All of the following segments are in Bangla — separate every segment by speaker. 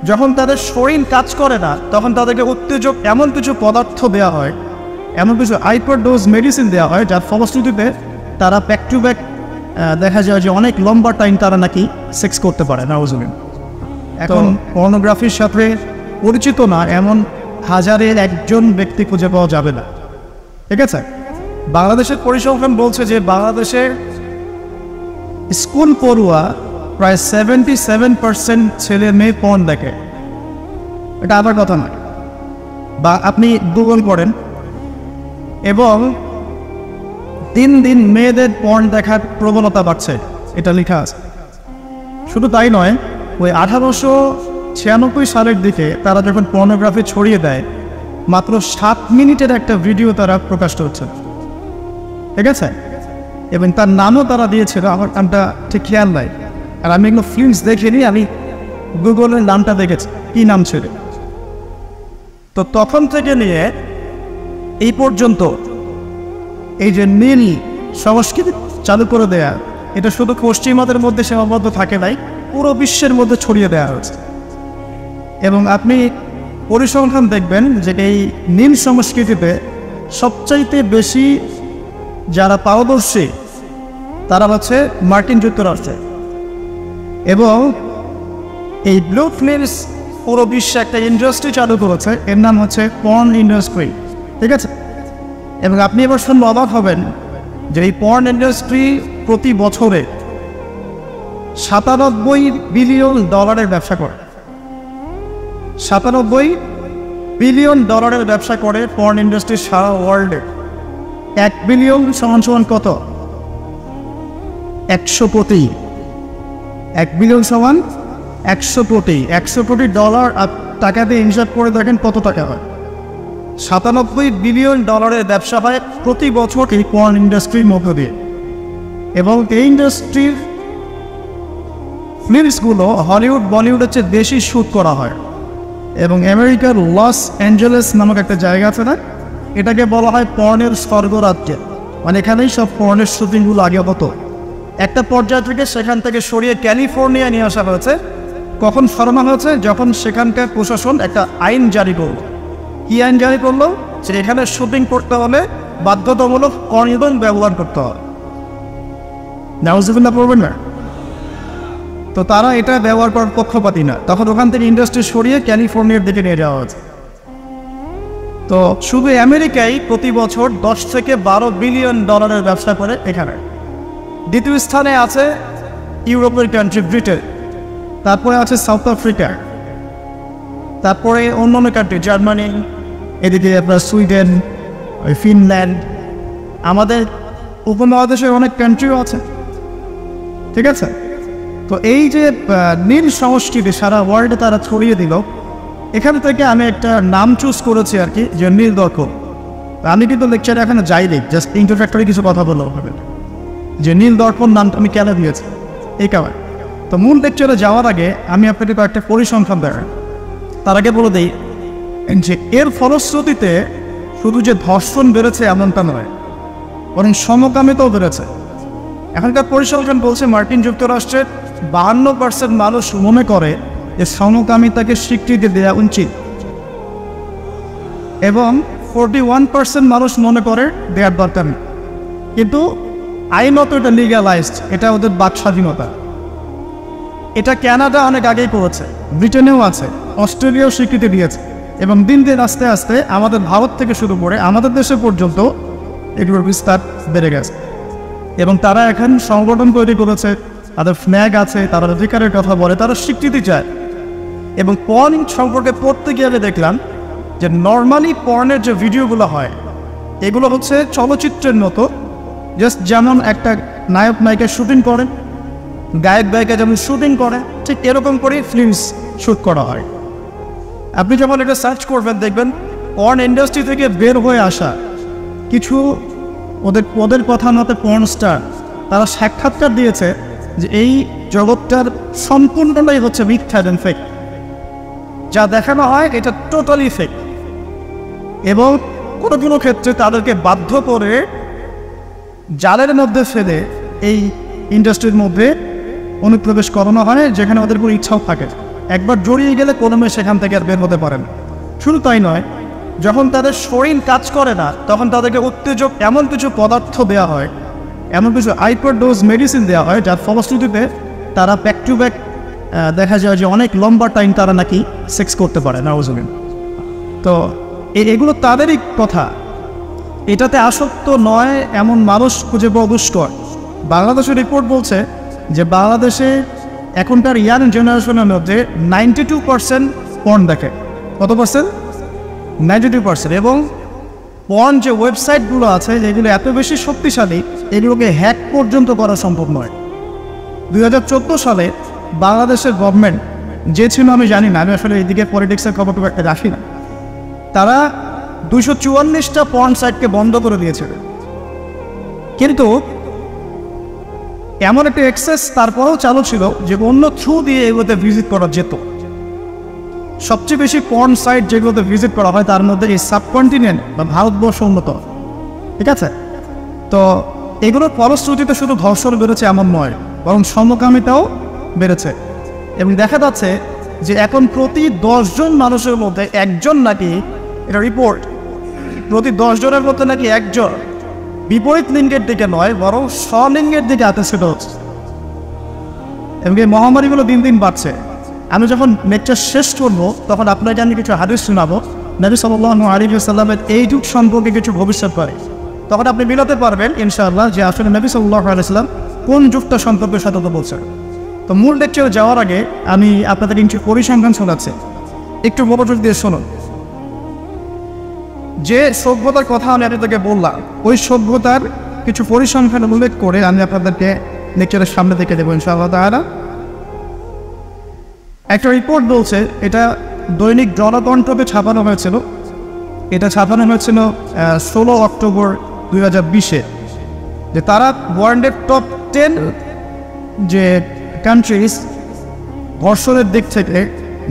Speaker 1: যখন তাদের শরীর কাজ করে না তখন তাদেরকে উত্তেজক এমন কিছু পদার্থ দেওয়া হয়, এমন কিছু হাইপারডোজ মেডিসিন দেওয়া হয় যার ফলশ্রুতিতে তারা ব্যাক টু ব্যাক দেখা যায় যে অনেক লম্বা টাইম তারা নাকি সেক্স করতে পারে নাউজুবিল্লাহ। এখন পর্নোগ্রাফির সাথে পরিচিত না এমন হাজারের একজন ব্যক্তি খুঁজে পাওয়া যাবে না, ঠিক আছে? বাংলাদেশের পরিসংখ্যান বলছে যে বাংলাদেশের স্কুল পড়ুয়া প্রায় 77% ছেলে মেয়ে পর্ন দেখে। এটা আবার কথা নয়, বা আপনি গুগল করেন এবং দিন দিন মেয়েদের পর্ন দেখার প্রবণতা বাড়ছে, এটা লেখা আছে। শুধু তাই নয়, ওই 1896 সালের দিকে তারা যখন পর্নোগ্রাফি ছড়িয়ে দেয় মাত্র 7 মিনিটের একটা ভিডিও তারা প্রকাশ করছে, ঠিক আছে? এবং তার নামও তারা দিয়েছিল, আমার নামটা ঠিক খেয়াল নাই, আর আমি এগুলো ফিল্মস দেখিনি, আমি গুগলের নামটা দেখেছি কী নাম ছিল। তো তখন থেকে নিয়ে এই পর্যন্ত এই যে নীল সংস্কৃতি চালু করে দেয়া, এটা শুধু পশ্চিমাদের মধ্যে সীমাবদ্ধ থাকে নাই, পুরো বিশ্বের মধ্যে ছড়িয়ে দেওয়া হয়েছে। এবং আপনি পরিসংখ্যান দেখবেন যে এই নীল সংস্কৃতিতে সবচাইতে বেশি যারা পারদর্শী তারা হচ্ছে মার্কিন যুক্তরাষ্ট্রে, এবং এই ব্লু ফিল্মস পুরো বিশ্বে একটা ইন্ডাস্ট্রি চালু করেছে, এর নাম হচ্ছে পর্ন ইন্ডাস্ট্রি, ঠিক আছে? এবং আপনি এবার শুনলে অবাক হবেন যে এই পর্ন ইন্ডাস্ট্রি প্রতি বছরে $97 বিলিয়ন ব্যবসা করে। $97 বিলিয়ন ব্যবসা করে পর্ন ইন্ডাস্ট্রি সারা ওয়ার্ল্ডে। 1 বিলিয়ন সমান কত? 100 কোটি। 1 বিলিয়ন সমান 100 কোটি। 100 কোটি ডলার টাকা দিয়ে হিসাব করে দেখেন কত টাকা হয়। $97 বিলিয়ন ব্যবসা হয় প্রতি বছর এই পর্ন ইন্ডাস্ট্রির মধ্য দিয়ে। এবং এই ইন্ডাস্ট্রির ফিল্মসগুলো হলিউড বলিউডের চেয়ে বেশি শ্যুট করা হয়। এবং আমেরিকার লস অ্যাঞ্জেলেস নামক একটা জায়গা আছে না, এটাকে বলা হয় পর্নের স্বর্গরাজ্য। মানে এখানেই সব পর্নের শুটিংগুলো আগে হতো। একটা পর্যায় থেকে সেখান থেকে সরিয়ে ক্যালিফোর্নিয়া নিয়ে আসা হয়েছে। কখন সরানো হয়েছে? যখন সেখানকার প্রশাসন একটা আইন জারি করলো। কি আইন জারি করলো? যে এখানে শুটিং করতে হলে বাধ্যতামূলক কন্ডোম ব্যবহার করতে হয়। নাউজুবিল্লাহ পড়বেন না? তো তারা এটা ব্যবহার করার পক্ষপাতী না, তখন ওখান থেকে ইন্ডাস্ট্রি সরিয়ে ক্যালিফোর্নিয়ার দিকে নিয়ে যাওয়া হয়েছে। তো শুধু আমেরিকায় প্রতি বছর 10 থেকে 12 বিলিয়ন ডলারের ব্যবসা করে এখানে। দ্বিতীয় স্থানে আছে ইউরোপের কান্ট্রি ব্রিটেন, তারপরে আছে সাউথ আফ্রিকা, তারপরে অন্যান্য কান্ট্রি জার্মানি, এদিকে আপনার সুইডেন, ফিনল্যান্ড, আমাদের উপমহাদেশের অনেক কান্ট্রিও আছে, ঠিক আছে? তো এই যে নীল সংস্কৃতি সারা ওয়ার্ল্ডে তারা ছড়িয়ে দিল, এখান থেকে আমি একটা নাম চুজ করেছি আর কি, যে নীল দর্পণ। আমি কিন্তু লেকচারে এখানে যাইনি, জাস্ট ইন্ট্রোডাক্টরি কিছু কথা বললাম হবে যে নীল দর্পণ নামটা আমি কেন দিয়েছি এই কারণে। তো মূল লেকচারে যাওয়ার আগে আমি আপনাকে কয়েকটা পরিসংখ্যান দেখাই। তার আগে বলে দিই যে এর ফলশ্রুতিতে শুধু যে ধর্ষণ বেড়েছে এমনটা নয়, বরং সমকামিতাও বেড়েছে। এখনকার পরিসংখ্যান বলছে মার্কিন যুক্তরাষ্ট্রের 52% মানুষ মনে করে যে সমকামিতাকে স্বীকৃতি দেওয়া উচিত, এবং 41% মানুষ মনে করে দেওয়ার দরকার নেই। কিন্তু আইনত এটা লিগ্যালাইজড, এটা ওদের বাক স্বাধীনতা। এটা কানাডা অনেক আগেই করেছে, ব্রিটেনেও আছে, অস্ট্রেলিয়াও স্বীকৃতি দিয়েছে, এবং দিন দিন আস্তে আস্তে আমাদের ভারত থেকে শুরু করে আমাদের দেশে পর্যন্ত এগুলোর বিস্তার বেড়ে গেছে। এবং তারা এখন সংগঠন তৈরি করেছে, তাদের ফ্ল্যাগ আছে, তারা অধিকারের কথা বলে, তারা স্বীকৃতি চায়। এবং পর্ন সম্পর্কে পড়তে গেলে দেখলাম যে নর্মালি পর্নের যে ভিডিওগুলো হয় এগুলো হচ্ছে চলচ্চিত্রের মতো, জাস্ট যেমন একটা নায়ক নায়িকা শুটিং করে, গায়ক গায়িকা যেমন শুটিং করে, ঠিক এরকম করেই ফিল্মস শ্যুট করা হয়। আপনি যখন এটা সার্চ করবেন দেখবেন পর্ন ইন্ডাস্ট্রি থেকে বের হয়ে আসা কিছু ওদের কথা মতে পর্ন স্টার, তারা সাক্ষাৎকার দিয়েছে যে এই জগৎটার সম্পূর্ণটাই হচ্ছে মিথ্যা এবং ফেক। যা দেখানো হয় এটা টোটালি ফেক। এবং কোনো কোনো ক্ষেত্রে তাদেরকে বাধ্য করে জালের মধ্যে ফেলে এই ইন্ডাস্ট্রির মধ্যে অনুপ্রবেশ করানো হয়, যেখানে ওদের কোনো ইচ্ছাও থাকে। একবার জড়িয়ে গেলে কোনো মেয়ে সেখান থেকে আর বের হতে পারে না। শুধু তাই নয়, যখন তাদের শরীর কাজ করে না তখন তাদেরকে উত্তেজক এমন কিছু পদার্থ দেওয়া হয়, এমন কিছু হাইপারডোজ মেডিসিন দেওয়া হয় যার ফলশ্রুতিতে তারা ব্যাক টু ব্যাক দেখা যায় যে অনেক লম্বা টাইম তারা নাকি সেক্স করতে পারে নাউজুবিল্লাহ। তো এগুলো তাদেরই কথা, এটাতে আসক্ত নয় এমন মানুষ খুঁজে পাওয়া দুষ্কর। বাংলাদেশের রিপোর্ট বলছে যে বাংলাদেশে এখনকার ইয়াং জেনারেশনের মধ্যে 92% পর্ন দেখে। কত পার্সেন্ট? 92%। এবং পর্ন যে ওয়েবসাইটগুলো আছে যেগুলো এত বেশি শক্তিশালী, এগুলোকে হ্যাক পর্যন্ত করা সম্ভব নয়। 2014 সালে বাংলাদেশের গভর্নমেন্ট যে ছিল, আমি জানি না, আমি আসলে এইদিকে পলিটিক্সের খবর খুব একটা রাখি না, তারা 244টা পর্ন সাইটকে বন্ধ করে দিয়েছিল। কিন্তু এমন একটা অ্যাক্সেস তারপরেও চালু ছিল যে অন্য থ্রু দিয়ে এগুলোতে ভিজিট করা যেত। সবচেয়ে বেশি পর্ন সাইট যেগুলোতে ভিজিট করা হয় তার মধ্যে এই সাবকন্টিনেন্ট বা ভারতবর্ষ অন্যতম, ঠিক আছে? তো এগুলোর ফলশ্রুতিতে শুধু ধর্ষণ বেড়েছে এমন নয়, বরং সমকামিতাও বেড়েছে। এবং দেখা যাচ্ছে যে এখন প্রতি 10 জন মানুষের মধ্যে একজন নাকি, এটা রিপোর্ট, প্রতি 10 জনের মধ্যে নাকি একজন বিপরীত লিঙ্গের দিকে নয় বরং স্বলিঙ্গের দিকে আকর্ষিত হচ্ছে। এবং এই মহামারীগুলো দিন দিন বাড়ছে। আমি যখন লেকচার শেষ করবো তখন আপনাকে আমি কিছু হাদিস শোনাবো নবী সাল্লাল্লাহু আলাইহি ওয়াসাল্লামের এই যুগ সম্পর্কে কিছু ভবিষ্যৎবাণী। তখন আপনি মিলাতে পারবেন ইনশাআল্লাহ যে আসলে নবী সাল্লাল্লাহু আলাইহি ওয়াসাল্লাম কোন যুগটা সম্পর্কে সতর্ক বলছেন। তো মূল লেকচারে যাওয়ার আগে আমি আপনাদের কিছু পরিসংখ্যান শোনাচ্ছি, একটু মনোযোগ দিয়ে শুনুন। যে সভ্যতার কথা আমি আপনাদেরকে বললাম, ওই সভ্যতার কিছু পরিসংখ্যান উল্লেখ করে আমি আপনাদেরকে লেকচারের সামনে দেখে দেবো ইনশাআল্লাহ তাআলা। একটা রিপোর্ট বলছে, এটা দৈনিক জনকণ্ঠকে ছাপানো হয়েছিল, এটা ছাপানো হয়েছিল 16 অক্টোবর 2020-এ, যে তারা ওয়ার্ল্ডের টপ 10 যে কান্ট্রিজ ধর্ষণের দিক থেকে,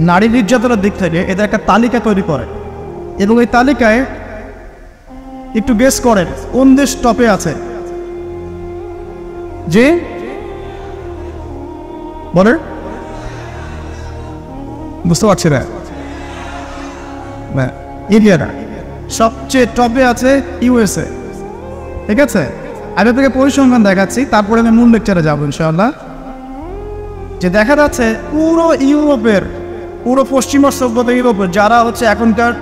Speaker 1: নারী নির্যাতনের দিক থেকে এদের একটা তালিকা তৈরি করে। এবং এই তালিকায় একটু গেস করেন কোন দেশ টপে আছে? যে বলে বুঝতে পারছি না, ইন্ডিয়াটা সবচেয়ে টপে আছে ইউএসএ, ঠিক আছে? আমি আপনাকে পরিসংখ্যান দেখাচ্ছি, তারপরে আমি মূল লেকচারে যাবো ইনশাআল্লাহ। যে দেখা যাচ্ছে পুরো ইউরোপের, পুরো পশ্চিমা সভ্যতা ইউরোপের যারা হচ্ছে এখনকার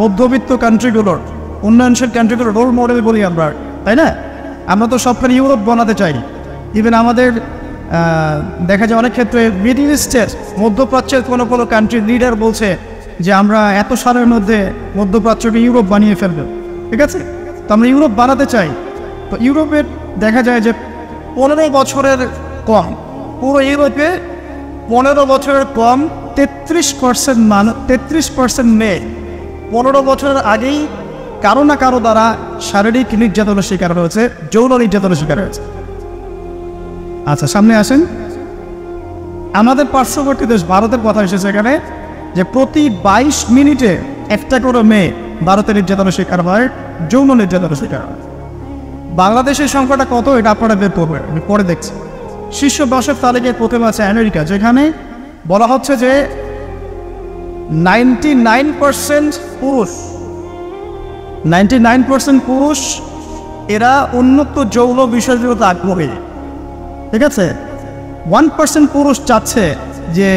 Speaker 1: মধ্যবিত্ত কান্ট্রিগুলোর, উন্নয়নশীল কান্ট্রিগুলোর রোল মডেল বলি আমরা, তাই না? আমরা তো সবখানে ইউরোপ বানাতে চাই। ইভেন আমাদের দেখা যায় অনেক ক্ষেত্রে মিডল ইস্টের, মধ্যপ্রাচ্যের কোনো কোনো কান্ট্রির লিডার বলছে যে আমরা এত সালের মধ্যে মধ্যপ্রাচ্যকে ইউরোপ বানিয়ে ফেলবো, ঠিক আছে? তো আমরা ইউরোপ বানাতে চাই। তো ইউরোপের দেখা যায় যে 15 বছরের কম, পুরো ইউরোপে 15 বছরের কম 33% মানুষ, 33% মেয়ে 15 বছরের আগেই কারো না কারো দ্বারা শারীরিক নির্যাতনের শিকার হয়েছে, যৌন নির্যাতনের শিকার হয়েছে। আচ্ছা, সামনে আসেন। আমাদের পার্শ্ববর্তী দেশ ভারতের কথা এসেছে এখানে, যে প্রতি 22 মিনিটে একটা করে মেয়ে ভারতের নির্যাতনের শিকার হয়, যৌন নির্যাতনের শিকার হয়। বাংলাদেশের সংখ্যাটা কত এটা আপনারা বের করবেন, আমি পরে দেখছি। শীর্ষ 10-এর তালিকায় প্রথমে আছে আমেরিকা, যেখানে বলা হচ্ছে যে 99% পুরুষ, 99% পুরুষ এরা উন্নত যৌন বিষয়গুলোতে আগ্রহী, ঠিক আছে? 1% পুরুষ চাচ্ছে যে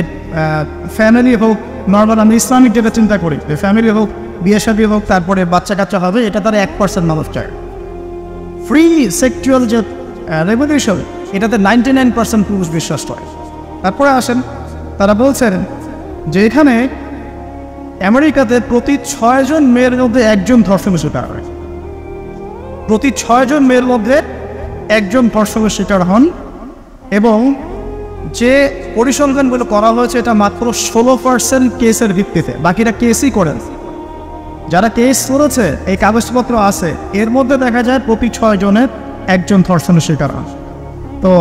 Speaker 1: ফ্যামিলি হোক, নর্মাল আমি ইসলামিক যেটা চিন্তা করি, ফ্যামিলি হোক, বিয়ে শাদী হোক, তারপরে বাচ্চা কাচ্চা হবে, এটা তারা 1% মানুষ চায়। ফ্রি সেক্সুয়াল যে রেভলিউশন, এটাতে 99% পুরুষ বিশ্বাস করে। তারপরে আসেন, তারা বলছেন যে এখানে আমেরিকাতে প্রতি 6 জন মেয়ের মধ্যে একজন ধর্ষণের শিকার হয়, প্রতি 6 জন মেয়ের মধ্যে একজন ধর্ষণের শিকার হন। এবং যে পরিসংখ্যানগুলো করা হয়েছে এটা মাত্র 16% কেসের ভিত্তিতে, বাকিরা কেসই করেন। যারা কেস করেছে, এই কাগজপত্র আছে, এর মধ্যে দেখা যায় প্রতি 6 জনের একজন ধর্ষণের শিকার হন। তো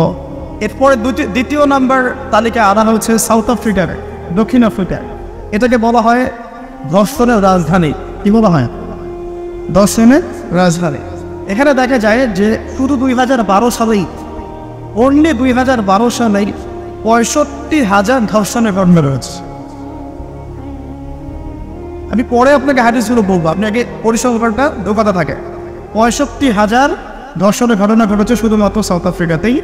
Speaker 1: এরপরে দ্বিতীয় নাম্বার তালিকায় আনা হয়েছে সাউথ আফ্রিকার, দক্ষিণ আফ্রিকার। এটাকে বলা হয় ধর্ষণের রাজধানী। কি বলা হয়? ধর্ষণের রাজধানী। এখানে দেখা যায় যে শুধু 2012 সালেই, অনলি 2012 সালেই 65,000 ধর্ষণের ঘটনা রয়েছে। আমি পরে আপনাকে হাদিসগুলো বলবো, আপনি আগে পরিসংখ্যানটা ঢোকাতে থাকে। 65,000 ধর্ষণের ঘটনা ঘটেছে শুধুমাত্র সাউথ আফ্রিকাতেই।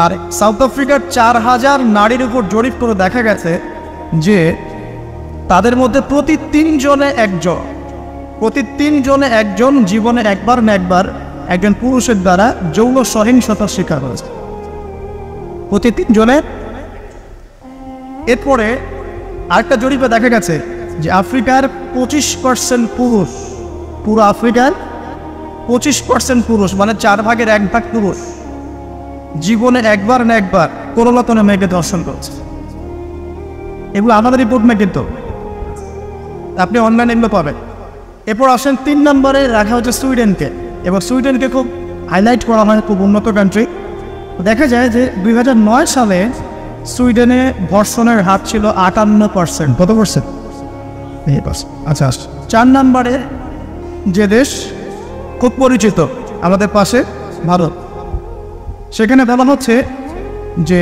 Speaker 1: আর সাউথ আফ্রিকার 4,000 নারীর উপর জরিপ করে দেখা গেছে যে তাদের মধ্যে প্রতি 3 জনে একজন জীবনে একবার না একবার একজন পুরুষের দ্বারা যৌন সহিংসতার শিকার হয়েছে, প্রতি 3 জনে। এরপরে আরেকটা জরিপে দেখা গেছে যে আফ্রিকার 25% পুরুষ, পুরো আফ্রিকার 25% পুরুষ, মানে 4 ভাগের 1 ভাগ পুরুষ জীবনে একবার না একবার কোনো না কোনো মেয়েকে ধর্ষণ করছে। এগুলো আমাদের রিপোর্ট না, কিন্তু আপনি অনলাইনে এগুলো পাবেন। এরপর আসেন 3 নম্বরে রাখা হচ্ছে সুইডেনকে, এবং সুইডেনকে খুব হাইলাইট করা হয়, খুব উন্নত কান্ট্রি। দেখা যায় যে 2009 সালে সুইডেনে ধর্ষণের হার ছিল 58%। কত পার্সেন্ট? আচ্ছা, 4 নম্বরে যে দেশ খুব পরিচিত আমাদের পাশে, ভারত, সেখানে বলা হচ্ছে যে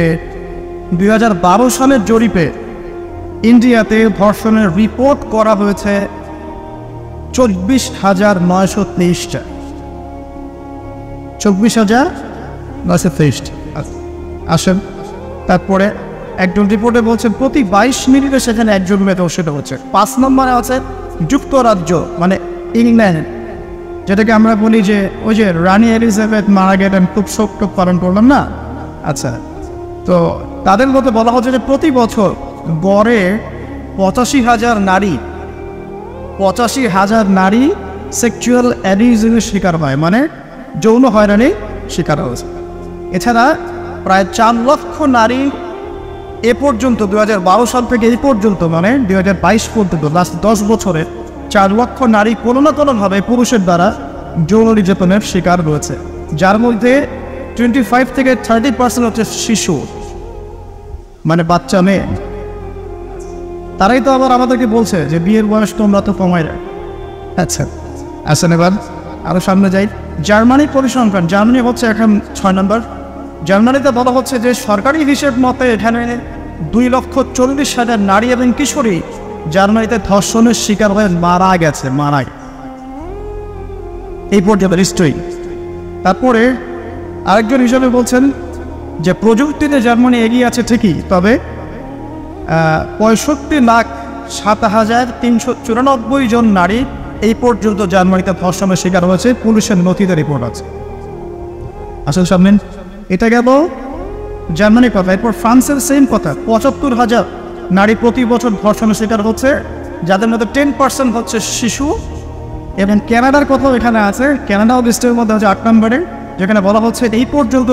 Speaker 1: 2012 সালের জরিপে ইন্ডিয়াতে ধর্ষণের রিপোর্ট করা হয়েছে 24,923টা। 24,923। আসেন তারপরে একজন রিপোর্টে বলছেন প্রতি 22 মিনিটে সেখানে একজন মেয়ে ধর্ষিত হচ্ছে। 5 নম্বরে আছে যুক্তরাজ্য, মানে ইংল্যান্ড, যেটাকে আমরা বলি যে ওই যে রানী এলিজাবেথ মারা গেলেন, খুব শোক পালন করলাম না। আচ্ছা, তো তাদের মধ্যে বলা হচ্ছে যে প্রতি বছর গড়ে 85,000 নারী সেক্সুয়াল অ্যাবিউজের শিকার হয়, মানে যৌন হয়রানির শিকার হয়েছে। এছাড়া প্রায় 4 লক্ষ নারী এ পর্যন্ত 2012 সাল থেকে এই পর্যন্ত, মানে 2022 পর্যন্ত, লাস্ট 10 বছরে 4 লক্ষ নারী কোনো না কোনোভাবে পুরুষের দ্বারা যৌন নির্যাতনের শিকার রয়েছে, যার মধ্যে 25 থেকে 30% হচ্ছে শিশু, মানে বাচ্চা মেয়ে। তারাই তো আবার আমাদেরকে বলছে যে বিয়ের বয়স তোমরা তো কমাই রাখ। আচ্ছা, আসেন এবার আরও সামনে যাই। জার্মানির পরিসংখ্যান, জার্মানি হচ্ছে এখন 6 নম্বর। জার্মানিতে বলা হচ্ছে যে সরকারি হিসেব মতে এখানে 2,40,000 নারী এবং কিশোরী জার্মানিতে ধর্ষণের শিকার হয়ে মারা গেছে, এই পর্যন্ত নিশ্চয়ই। তারপরে আরেকজন হিসাবে বলছেন যে প্রযুক্তিতে জার্মানি এগিয়ে আছে ঠিকই, তবে 65,07,394 জন নারী এই পর্যন্ত জার্মানিতে ধর্ষণের শিকার হয়েছে, পুলিশের নথিতে রিপোর্ট আছে। আসলে সামনে এটা গেল জার্মানির কথা। এরপর ফ্রান্সের সেম কথা, 75,000 নারী প্রতি বছর ধর্ষণের শিকার হচ্ছে, যাদের মধ্যে 10% হচ্ছে শিশু। এবং কানাডার কথাও এখানে আছে, কানাডাও লিস্টের মধ্যে হচ্ছে 8 নম্বরে, যেখানে বলা হচ্ছে এই পর্যন্ত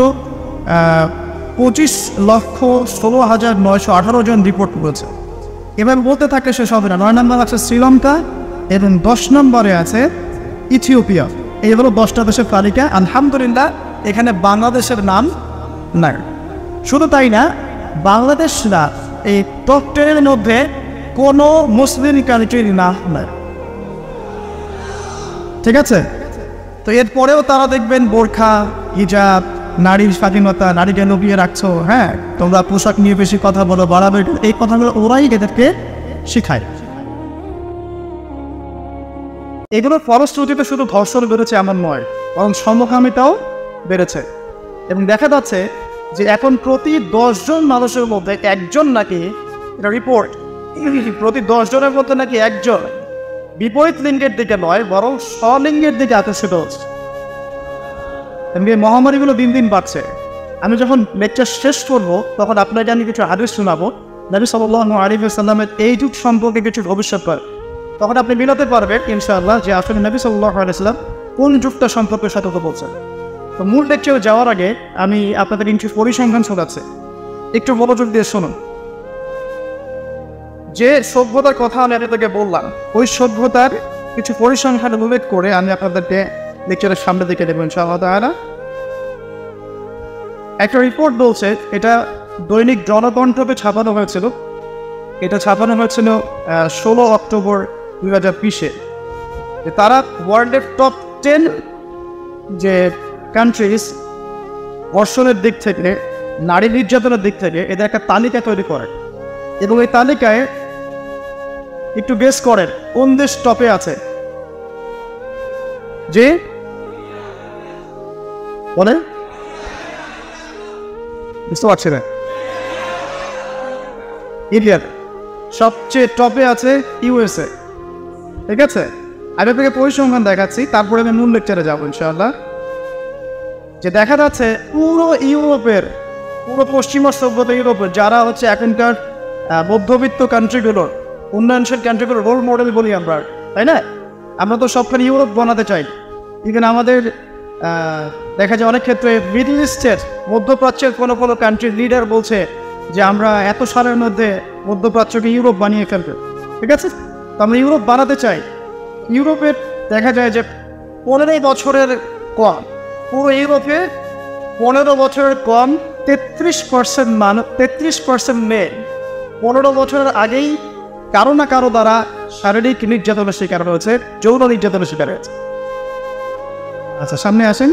Speaker 1: 25,16,918 জন রিপোর্ট করেছে। এবার বলতে থাকে শেষ হবে না। 9 নম্বর আছে শ্রীলঙ্কা, এবং 10 নম্বরে আছে ইথিওপিয়া। এই হলো 10টা দেশের তালিকা। আলহামদুলিল্লাহ এখানে বাংলাদেশের নাম নাই। শুধু তাই না, বাংলাদেশ না এই টপ 10-এর মধ্যে কোনো মুসলিম কান্ট্রির নাম নাই, ঠিক আছে? তো এরপরেও তারা দেখবেন বোরখা, হিজাব, নারীর স্বাধীনতা, নারীকে লুকিয়ে রাখছো, হ্যাঁ তোমরা পোশাক নিয়ে বেশি কথা বলো, বাড়াবে, এই কথাগুলো ওরাই এদেরকে শিখায়। এগুলোর ফলশ্রুতিতে শুধু ধর্ষণ বেড়েছে এমন নয়, বরং সমকামিতাও বেড়েছে। এবং দেখা যাচ্ছে যে এখন প্রতি 10 জন মানুষের মধ্যে একজন নাকি, এটা রিপোর্ট, প্রতি 10 জনের মধ্যে নাকি একজন বিপরীত লিঙ্গের দিকে নয় বরং স্বলিঙ্গের দিকে আকর্ষিত হচ্ছে। এমনি মহামারীগুলো দিন দিন বাড়ছে। আমি যখন লেকচার শেষ করবো তখন আপনাকে আমি কিছু হাদিস শোনাবো, নবী সাল্লাল্লাহু আলাইহি ওয়াসাল্লামের এই যুগ সম্পর্কে কিছু ভবিষ্যৎবাণী। তখন আপনি মিলাতে পারবেন ইনশাআল্লাহ যে আসলে নবী সাল্লাল্লাহু আলাইহি ওয়াসাল্লাম কোন যুগটা সম্পর্কে সতর্ক বলছেন। তো মূল লেকচারে যাওয়ার আগে আমি আপনাদের কিছু পরিসংখ্যান শোনাচ্ছি, একটু মনোযোগ দিয়ে শুনুন। যে সভ্যতার কথা আমি আপনাদেরকে বললাম, ওই সভ্যতার কিছু পরিসংখ্যান উল্লেখ করে আমি আপনাদেরকে লেকচারের সামনে দিকে দেবো ইনশাআল্লাহ তাআলা। একটা রিপোর্ট বলছে, এটা দৈনিক জনকণ্ঠকে ছাপানো হয়েছিল। এটা ছাপানো হয়েছিল 16 অক্টোবর 2020-এ। তারা ওয়ার্ল্ডের টপ 10 যে কান্ট্রিজ ধর্ষণের দিক থেকে নারী নির্যাতনের দিক থেকে এদের একটা তালিকা তৈরি করে এবং এই তালিকায় একটু গেস করেন কোন দেশ টপে আছে? যে বলে বুঝতে পারছি না। ইন্ডিয়ার সবচেয়ে টপে আছে ইউএসএ। ঠিক আছে, আমি আপনাকে পরিসংখ্যান দেখাচ্ছি, তারপরে আমি মূল লেকচারে যাবো ইনশাআল্লাহ। যে দেখা যাচ্ছে পুরো ইউরোপের, পুরো পশ্চিমা সভ্যতা ইউরোপের যারা হচ্ছে এখনকার মধ্যবিত্ত কান্ট্রিগুলোর, উন্নয়নশীল কান্ট্রিগুলোর রোল মডেল বলি আমরা, তাই না? আমরা তো সবখানে ইউরোপ বানাতে চাই। ইভেন আমাদের দেখা যায় অনেক ক্ষেত্রে মিডল ইস্টের, মধ্যপ্রাচ্যের কোনো কোনো কান্ট্রির লিডার বলছে যে আমরা এত সালের মধ্যে মধ্যপ্রাচ্যকে ইউরোপ বানিয়ে ফেলবে। ঠিক আছে, তো আমরা ইউরোপ বানাতে চাই। ইউরোপের দেখা যায় যে 15 বছরের কম, পুরো ইউরোপে 15 বছরের কম 33% মানুষ, 33% মেয়ে 15 বছরের আগেই কারো না কারো দ্বারা শারীরিক নির্যাতনের শিকার হয়েছে, যৌন নির্যাতনের শিকার হয়েছে। আচ্ছা, সামনে আসেন।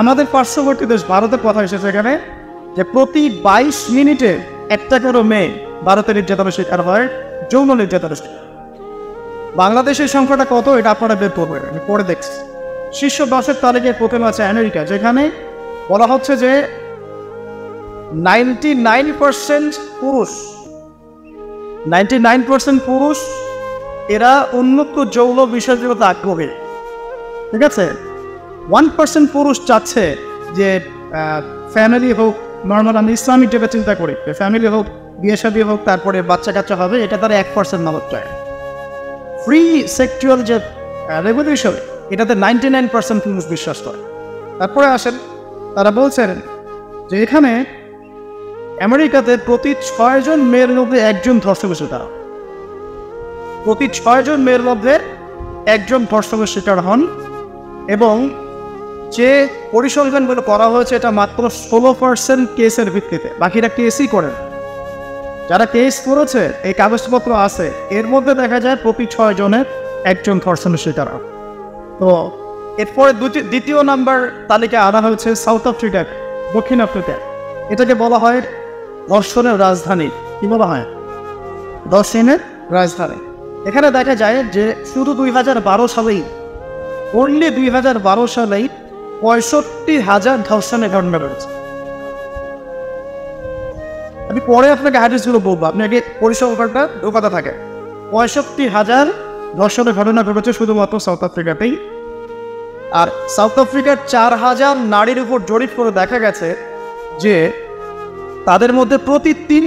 Speaker 1: আমাদের পার্শ্ববর্তী দেশ ভারতের কথা এসেছে এখানে, যে প্রতি 22 মিনিটে একটা করে মেয়ে ভারতের নির্যাতনের শিকার হয়, যৌন নির্যাতনের শিকার। বাংলাদেশের সংখ্যাটা কত এটা আপনারা বের করবেন, আমি পরে দেখছি। শীর্ষ 10-এর তালিকায় প্রথমে আছে আমেরিকা, যেখানে বলা হচ্ছে যে 99% পুরুষ, 99% পুরুষ এরা উন্মুক্ত যৌন বিষয়গুলোতে আগ্রহী। ঠিক আছে, 1% পুরুষ চাচ্ছে যে ফ্যামিলি হোক, নর্মাল আমি ইসলামিক যেটা চিন্তা করি, ফ্যামিলি হোক, বিয়ে শাদী হোক, তারপরে বাচ্চা কাচ্চা হবে, এটা তারা 1% মানুষ চায়। ফ্রি সেক্সুয়াল যে রেভলিউশন, এটাতে 99% পুরুষ বিশ্বাস করে। তারপরে আসেন, তারা বলছেন যে এখানে আমেরিকাতে প্রতি 6 জন মেয়ের মধ্যে একজন ধর্ষণের শিকার, প্রতি 6 জন মেয়ের মধ্যে একজন ধর্ষণের শিকার হন। এবং যে পরিসংখ্যানগুলো করা হয়েছে এটা মাত্র 16% কেসের ভিত্তিতে, বাকিরা কেসই করেন। যারা কেস করেছে, এই কাগজপত্র আছে, এর মধ্যে দেখা যায় প্রতি 6 জনের একজন ধর্ষণের শিকার। তো এরপরে দ্বিতীয় নাম্বার তালিকায় আনা হয়েছে সাউথ আফ্রিকা, দক্ষিণ আফ্রিকা। এটাকে বলা হয় ধর্ষণের রাজধানী। কি বলা হয়? ধর্ষণের রাজধানী। এখানে দেখা যায় যে শুধু 2012 সালেই, অনলি 2012 সালেই 65,000 ধর্ষণের ঘটনা রয়েছে। আমি পরে আপনাকে হাদিসগুলো বলবো, আপনি আগে পরিসংখ্যানটা ঢোকাতে থাকে। 65,000 ধর্ষণের ঘটনা ঘটেছে শুধুমাত্র সাউথ আফ্রিকাতেই। আর সাউথ আফ্রিকার 4,000 নারীর উপর জরিপ করে দেখা গেছে যে তাদের মধ্যে প্রতি 3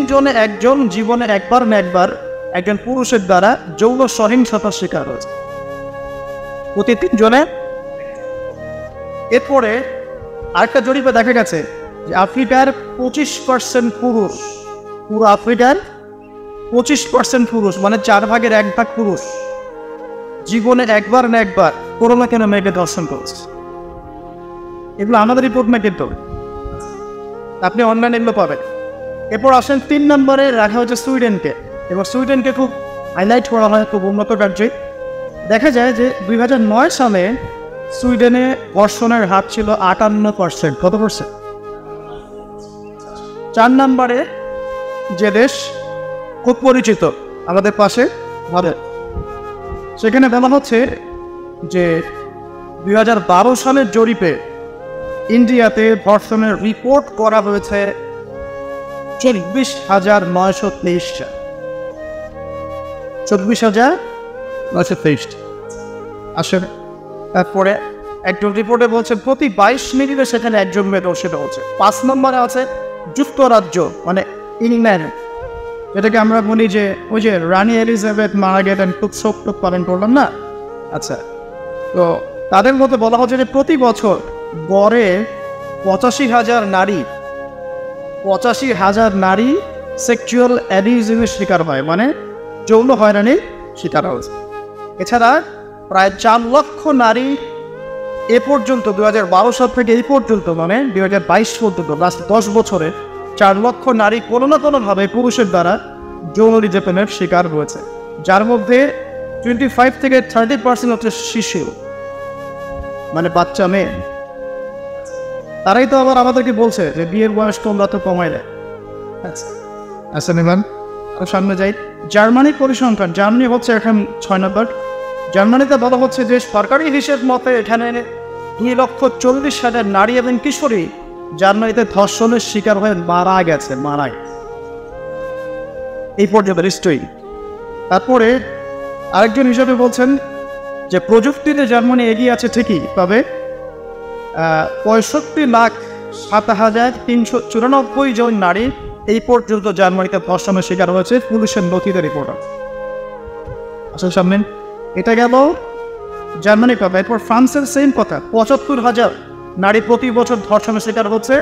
Speaker 1: জনে একজন জীবনে একবার না একবার একজন পুরুষের দ্বারা যৌন সহিংসতার শিকার হয়েছে, প্রতি 3 জনে। এরপরে আরেকটা জরিপে দেখা গেছে যে আফ্রিকার 25% পুরুষ, পুরো আফ্রিকার 25% পুরুষ, মানে 4 ভাগের 1 ভাগ পুরুষ জীবনে একবার না একবার কোনো না কেন মেয়েকে ধর্ষণ করেছে। এগুলো আমাদের রিপোর্ট না, কিন্তু আপনি অনলাইনে এগুলো পাবেন। এরপর আসেন 3 নম্বরে রাখা হচ্ছে সুইডেনকে, এবং সুইডেনকে খুব হাইলাইট করা হয়, খুব উন্নত কান্ট্রি। দেখা যায় যে 2009 সালে সুইডেনে ধর্ষণের হার ছিল 58%। কত %? 4 নম্বরে যে দেশ খুব পরিচিত আমাদের পাশে ভারত, সেখানে বলা হচ্ছে যে 2012 সালের জরিপে ইন্ডিয়াতে ধর্ষণের রিপোর্ট করা হয়েছে 24,923। 24,923 আসলে। তারপরে একজন রিপোর্টে বলছে প্রতি 22 মিনিটে সেখানে একজন মেয়ে ধর্ষিত হচ্ছে। 5 নম্বরে আছে যুক্তরাজ্য, মানে ইংল্যান্ড, এটাকে আমরা বলি যে ওই যে রানী এলিজাবেথ মারা গেলেন, খুব শোক পালন করলাম না। আচ্ছা, তো তাদের মধ্যে বলা হচ্ছে যে প্রতি বছর গড়ে 85,000 নারী সেক্সুয়াল অ্যাবিউজের শিকার হয়, মানে যৌন হয়রানির শিকার হয়েছে। এছাড়া প্রায় 4 লক্ষ নারী এ পর্যন্ত 2012 সাল থেকে এই পর্যন্ত, মানে 2022 পর্যন্ত, লাস্ট 10 বছরে 4 লক্ষ নারী কোনো না কোনোভাবে পুরুষের দ্বারা যৌন নির্যাতনের শিকার হয়েছে, যার মধ্যে 25 থেকে 30% হচ্ছে শিশু, মানে বাচ্চা মেয়ে। তারাই তো আবার আমাদেরকে বলছে যে বিয়ের বয়স তোমরা তো কমাই দেয়। আচ্ছা আচ্ছা নিবান সামনে যাই। জার্মানির পরিসংখ্যান, জার্মানি হচ্ছে এখন 6 নম্বর। জার্মানিতে বলা হচ্ছে যে সরকারি হিসেব মতে এখানে 2,40,000 নারী এবং কিশোরী জার্মানিতে ধর্ষণের শিকার হয়ে মারা গেছে। এই পর্যন্ত নিশ্চয়ই। তারপরে আরেকজন হিসাবে বলছেন যে প্রযুক্তিতে জার্মানি এগিয়ে আছে ঠিকই, তবে 65,07,394 জন নারী এই পর্যন্ত জার্মানিতে ধর্ষণের শিকার হয়েছে, পুলিশের নথিতে রিপোর্ট আছে। আসলে সামনে এটা গেল জার্মানি কথা। এরপর ফ্রান্সের সেম কথা, 75,000 নারী প্রতি বছর ধর্ষণের শিকার হচ্ছে,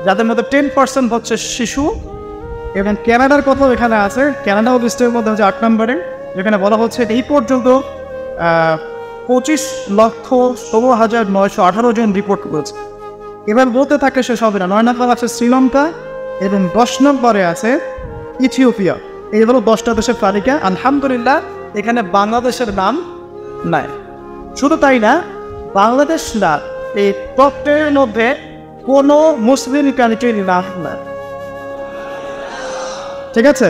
Speaker 1: যাদের মধ্যে 10% হচ্ছে শিশু। এবং ক্যানাডার কথাও এখানে আছে, ক্যানাডাও লিস্টের মধ্যে হচ্ছে 8 নম্বরে, যেখানে বলা হচ্ছে এই পর্যন্ত 25,16,918 জন রিপোর্ট করেছে। এবার বলতে থাকে শেষ হবে না। 9 নম্বর আছে শ্রীলঙ্কা এবং 10 নম্বরে আছে ইথিওপিয়া। এই হলো 10টা দেশের তালিকা। আলহামদুলিল্লাহ এখানে বাংলাদেশের নাম নাই। শুধু তাই না, বাংলাদেশ না, এই টপ 10 মধ্যে কোনো মুসলিম কান্ট্রির নাম নাই। ঠিক আছে?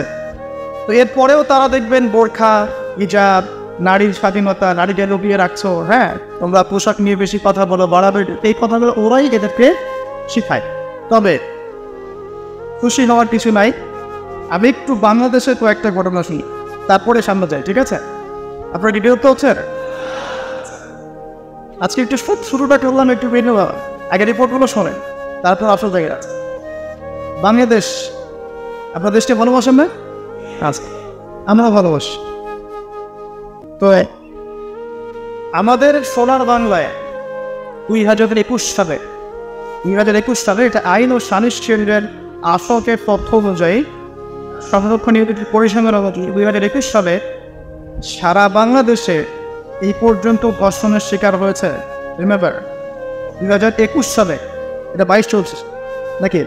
Speaker 1: তো এরপরেও তারা দেখবেন বোরখা, হিজাব, নারীর স্বাধীনতা, নারীকে লুকিয়ে রাখছো, হ্যাঁ তোমরা পোশাক নিয়ে বেশি কথা বলো, বাড়াবে, এই কথাগুলো ওরাই এদেরকে শিখায়। তবে খুশি হওয়ার কিছু নাই। আমি একটু বাংলাদেশের কয়েকটা ঘটনা শুনি, তারপরে সামনে যাই। ঠিক আছে? আপনার কি বিরক্ত হচ্ছে? আজকে একটু শুরুটা করলাম একটু ভিন্ন, আগে রিপোর্টগুলো শোনেন, তারপর আসল জায়গায় আছে। বাংলাদেশ, আপনার দেশকে ভালোবাসেন না? আচ্ছা, আমরা ভালোবাসি। তো আমাদের সোনার বাংলায় 2021 সালে এটা আইন ও সালিশ কেন্দ্রের আসকের তথ্য অনুযায়ী সংরক্ষণীয় পরিসংখ্যান অনুযায়ী 2021 সালে সারা বাংলাদেশে এই পর্যন্ত ধর্ষণের শিকার হয়েছে। রিমেম্বার 2021 সালে, এটা 22 চলছে নাকি,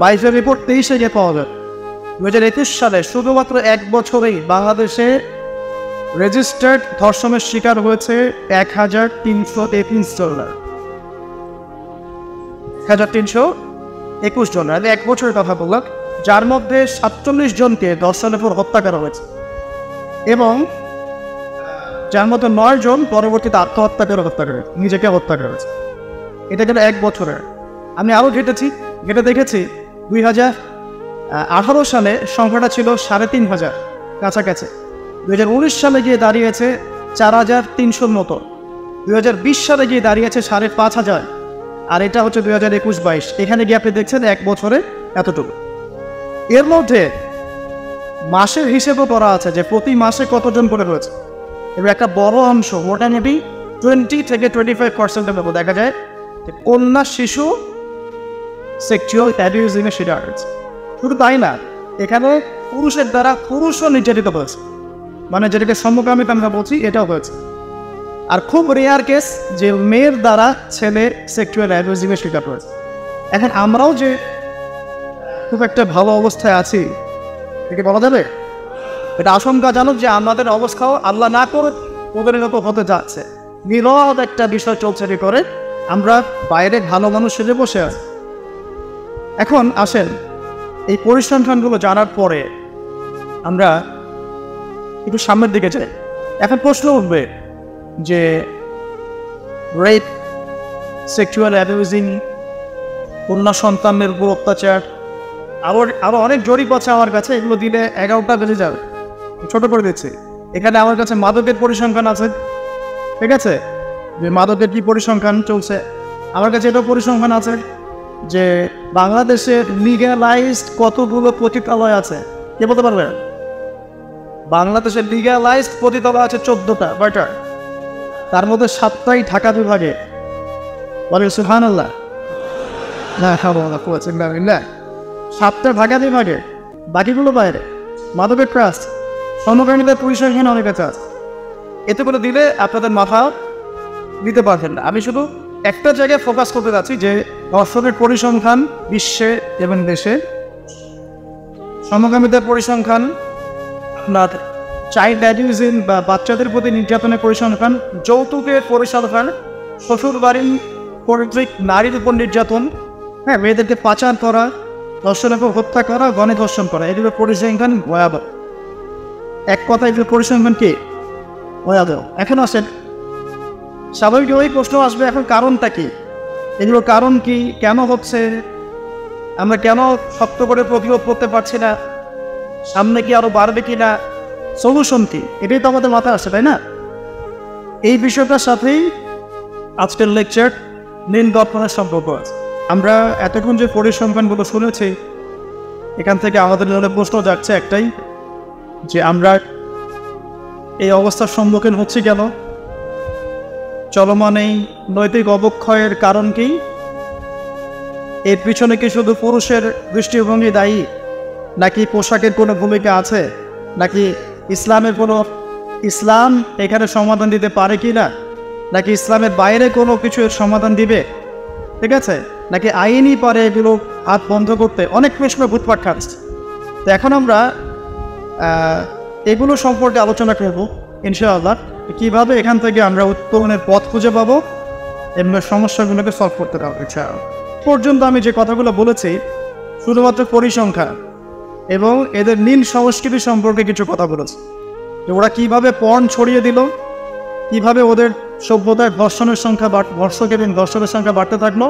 Speaker 1: 22-এর রিপোর্ট 23-এ গিয়ে পাওয়া যায়। 2021 সালে শুধুমাত্র 1 বছরেই বাংলাদেশে রেজিস্টার্ড ধর্ষণের শিকার হয়েছে 1,321 জন। 1,321 জন, আমি 1 বছরের কথা বললাম, যার মধ্যে 47 জনকে ধর্ষণের পর হত্যা করা হয়েছে এবং যার মধ্যে 9 জন পরবর্তীতে আত্মহত্যা করে নিজেকে হত্যা করেছে। এটা গেল 1 বছরের। আমি আরও ঘেটে দেখেছি 2018 সালে সংখ্যাটা ছিল 3,500 কাছাকাছি। 2019 সালে গিয়ে দাঁড়িয়েছে 4,300 মতো। 2020 সালে গিয়ে দাঁড়িয়েছে 5,500। আর এটা হচ্ছে 2021-22। এখানে গিয়ে আপনি দেখছেন 1 বছরে এতটুকু। এর মধ্যে মাসের হিসেবও করা আছে যে প্রতি মাসে কতজন করে রয়েছে। এবং একটা বড় অংশ, মোটামুটি 20 থেকে 25% মতো দেখা যায় যে কন্যা শিশু সেক্সুয়াল অ্যাবিউজিংয়ের শিকার হয়েছে। শুধু তাই না, এখানে পুরুষের দ্বারা পুরুষও নির্যাতিত হয়েছে, মানে যেটাকে সমকামিতা আমরা বলছি, এটাও হয়েছে। আর খুব রেয়ার কেস যে মেয়ের দ্বারা ছেলে সেক্সুয়াল অ্যাবিউজিংয়ের শিকার হয়েছে। এখন আমরাও যে খুব একটা ভালো অবস্থায় আছি এটাকে বলা যাবে? এটা আশঙ্কাজনক যে আমাদের অবস্থাও আল্লাহ না করে ওদের মতো হতে যাচ্ছে। বিরল একটা বিষয় চলছে করে আমরা বাইরে ভালো মানুষ সেজে বসে আছি। এখন আসেন এই পরিসংখ্যানগুলো জানার পরে আমরা একটু সামনের দিকে যাই। এখন প্রশ্ন উঠবে যে রেপ, সেক্সুয়াল অ্যাবিউজিং, কন্যা সন্তানের উপর অত্যাচার, আরও অনেক জরিপ আছে আমার কাছে, এগুলো দিলে 11টা বেজে যাবে, ছোট করে দিচ্ছি। এখানে আমার কাছে মাদকের পরিসংখ্যান আছে, ঠিক আছে, যে মাদকের কী পরিসংখ্যান চলছে। আমার কাছে এটাও পরিসংখ্যান আছে যে বাংলাদেশের লিগ্যালাইজড কতগুলো পতিতালয় আছে। কে বলতে পারবে? বাংলাদেশের লিগ্যালাইজড পতিতালয় আছে 14টা, কয়টা? তার মধ্যে 7টাই ঢাকা বিভাগে। বলে সুবহানাল্লাহ, না না, 7টা ঢাকা বিভাগে, বাকিগুলো বাইরে। মাদকের ট্রাস্ট, সমকামীদের পরিসংখ্যান অনেক কাছে আছে। এতে করে দিলে আপনাদের মাথা দিতে পারবেন না। আমি শুধু একটা জায়গায় ফোকাস করতে যাচ্ছি যে ধর্ষণের পরিসংখ্যান বিশ্বে এবং দেশে, সমকামীদের পরিসংখ্যান, আপনার চাইল্ড অ্যাবিউজিং বা বাচ্চাদের প্রতি নির্যাতনের পরিসংখ্যান, যৌতুকের পরিসংখ্যান, শ্বশুর বাড়ির কর্তৃক নারীর উপর নির্যাতন, হ্যাঁ, মেয়েদেরকে পাচার করা, ধর্ষণের উপর হত্যা করা, গণধর্ষণ করা, এগুলো পরিসংখ্যান ভয়াবহ। এক কথা এগুলো পরিসংখ্যান কি ভয়াবহ। এখন আসেন, স্বাভাবিক ওই প্রশ্ন আসবে, এখন কারণটা কি, এগুলো কারণ কি, কেন হচ্ছে, আমরা কেন শক্ত করে প্রতিরোধ করতে পারছি না, সামনে কি আরো বাড়বে কি না, সলিউশন কি, এটাই তো আমাদের মাথায় আসে, তাই না? এই বিষয়টার সাথেই আজকের লেকচার নীল দর্পণের সম্পর্ক আছে। আমরা এতক্ষণ যে পরিসংখ্যানগুলো শুনেছি, এখান থেকে আমাদের মনে প্রশ্ন যাচ্ছে একটাই, যে আমরা এই অবস্থার সম্মুখীন হচ্ছি কেন? চলমান এই নৈতিক অবক্ষয়ের কারণ কি? এর পিছনে কি শুধু পুরুষের দৃষ্টিভঙ্গি দায়ী, নাকি পোশাকের কোনো ভূমিকা আছে, নাকি ইসলাম এখানে সমাধান দিতে পারে কি না, নাকি ইসলামের বাইরে কোনো কিছু এর সমাধান দিবে, ঠিক আছে, নাকি আইনই পারে এগুলো হাত বন্ধ করতে? অনেক প্রশ্ন ঘুরপাক খাচ্ছে। তো এখন আমরা এগুলো সম্পর্কে আলোচনা করব ইনশাআল্লাহ, কীভাবে এখান থেকে আমরা উত্তরণের পথ খুঁজে পাবো এবং সমস্যাগুলোকে সলভ করতে পারবো ইনশাআল্লাহ। পর্যন্ত আমি যে কথাগুলো বলেছি শুধুমাত্র পরিসংখ্যান এবং এদের নীল সংস্কৃতি সম্পর্কে কিছু কথা বলেছি, যে ওরা কীভাবে পর্ন ছড়িয়ে দিল, কীভাবে ওদের সভ্যতায় ধর্ষণের সংখ্যা বাড়তে থাকলো,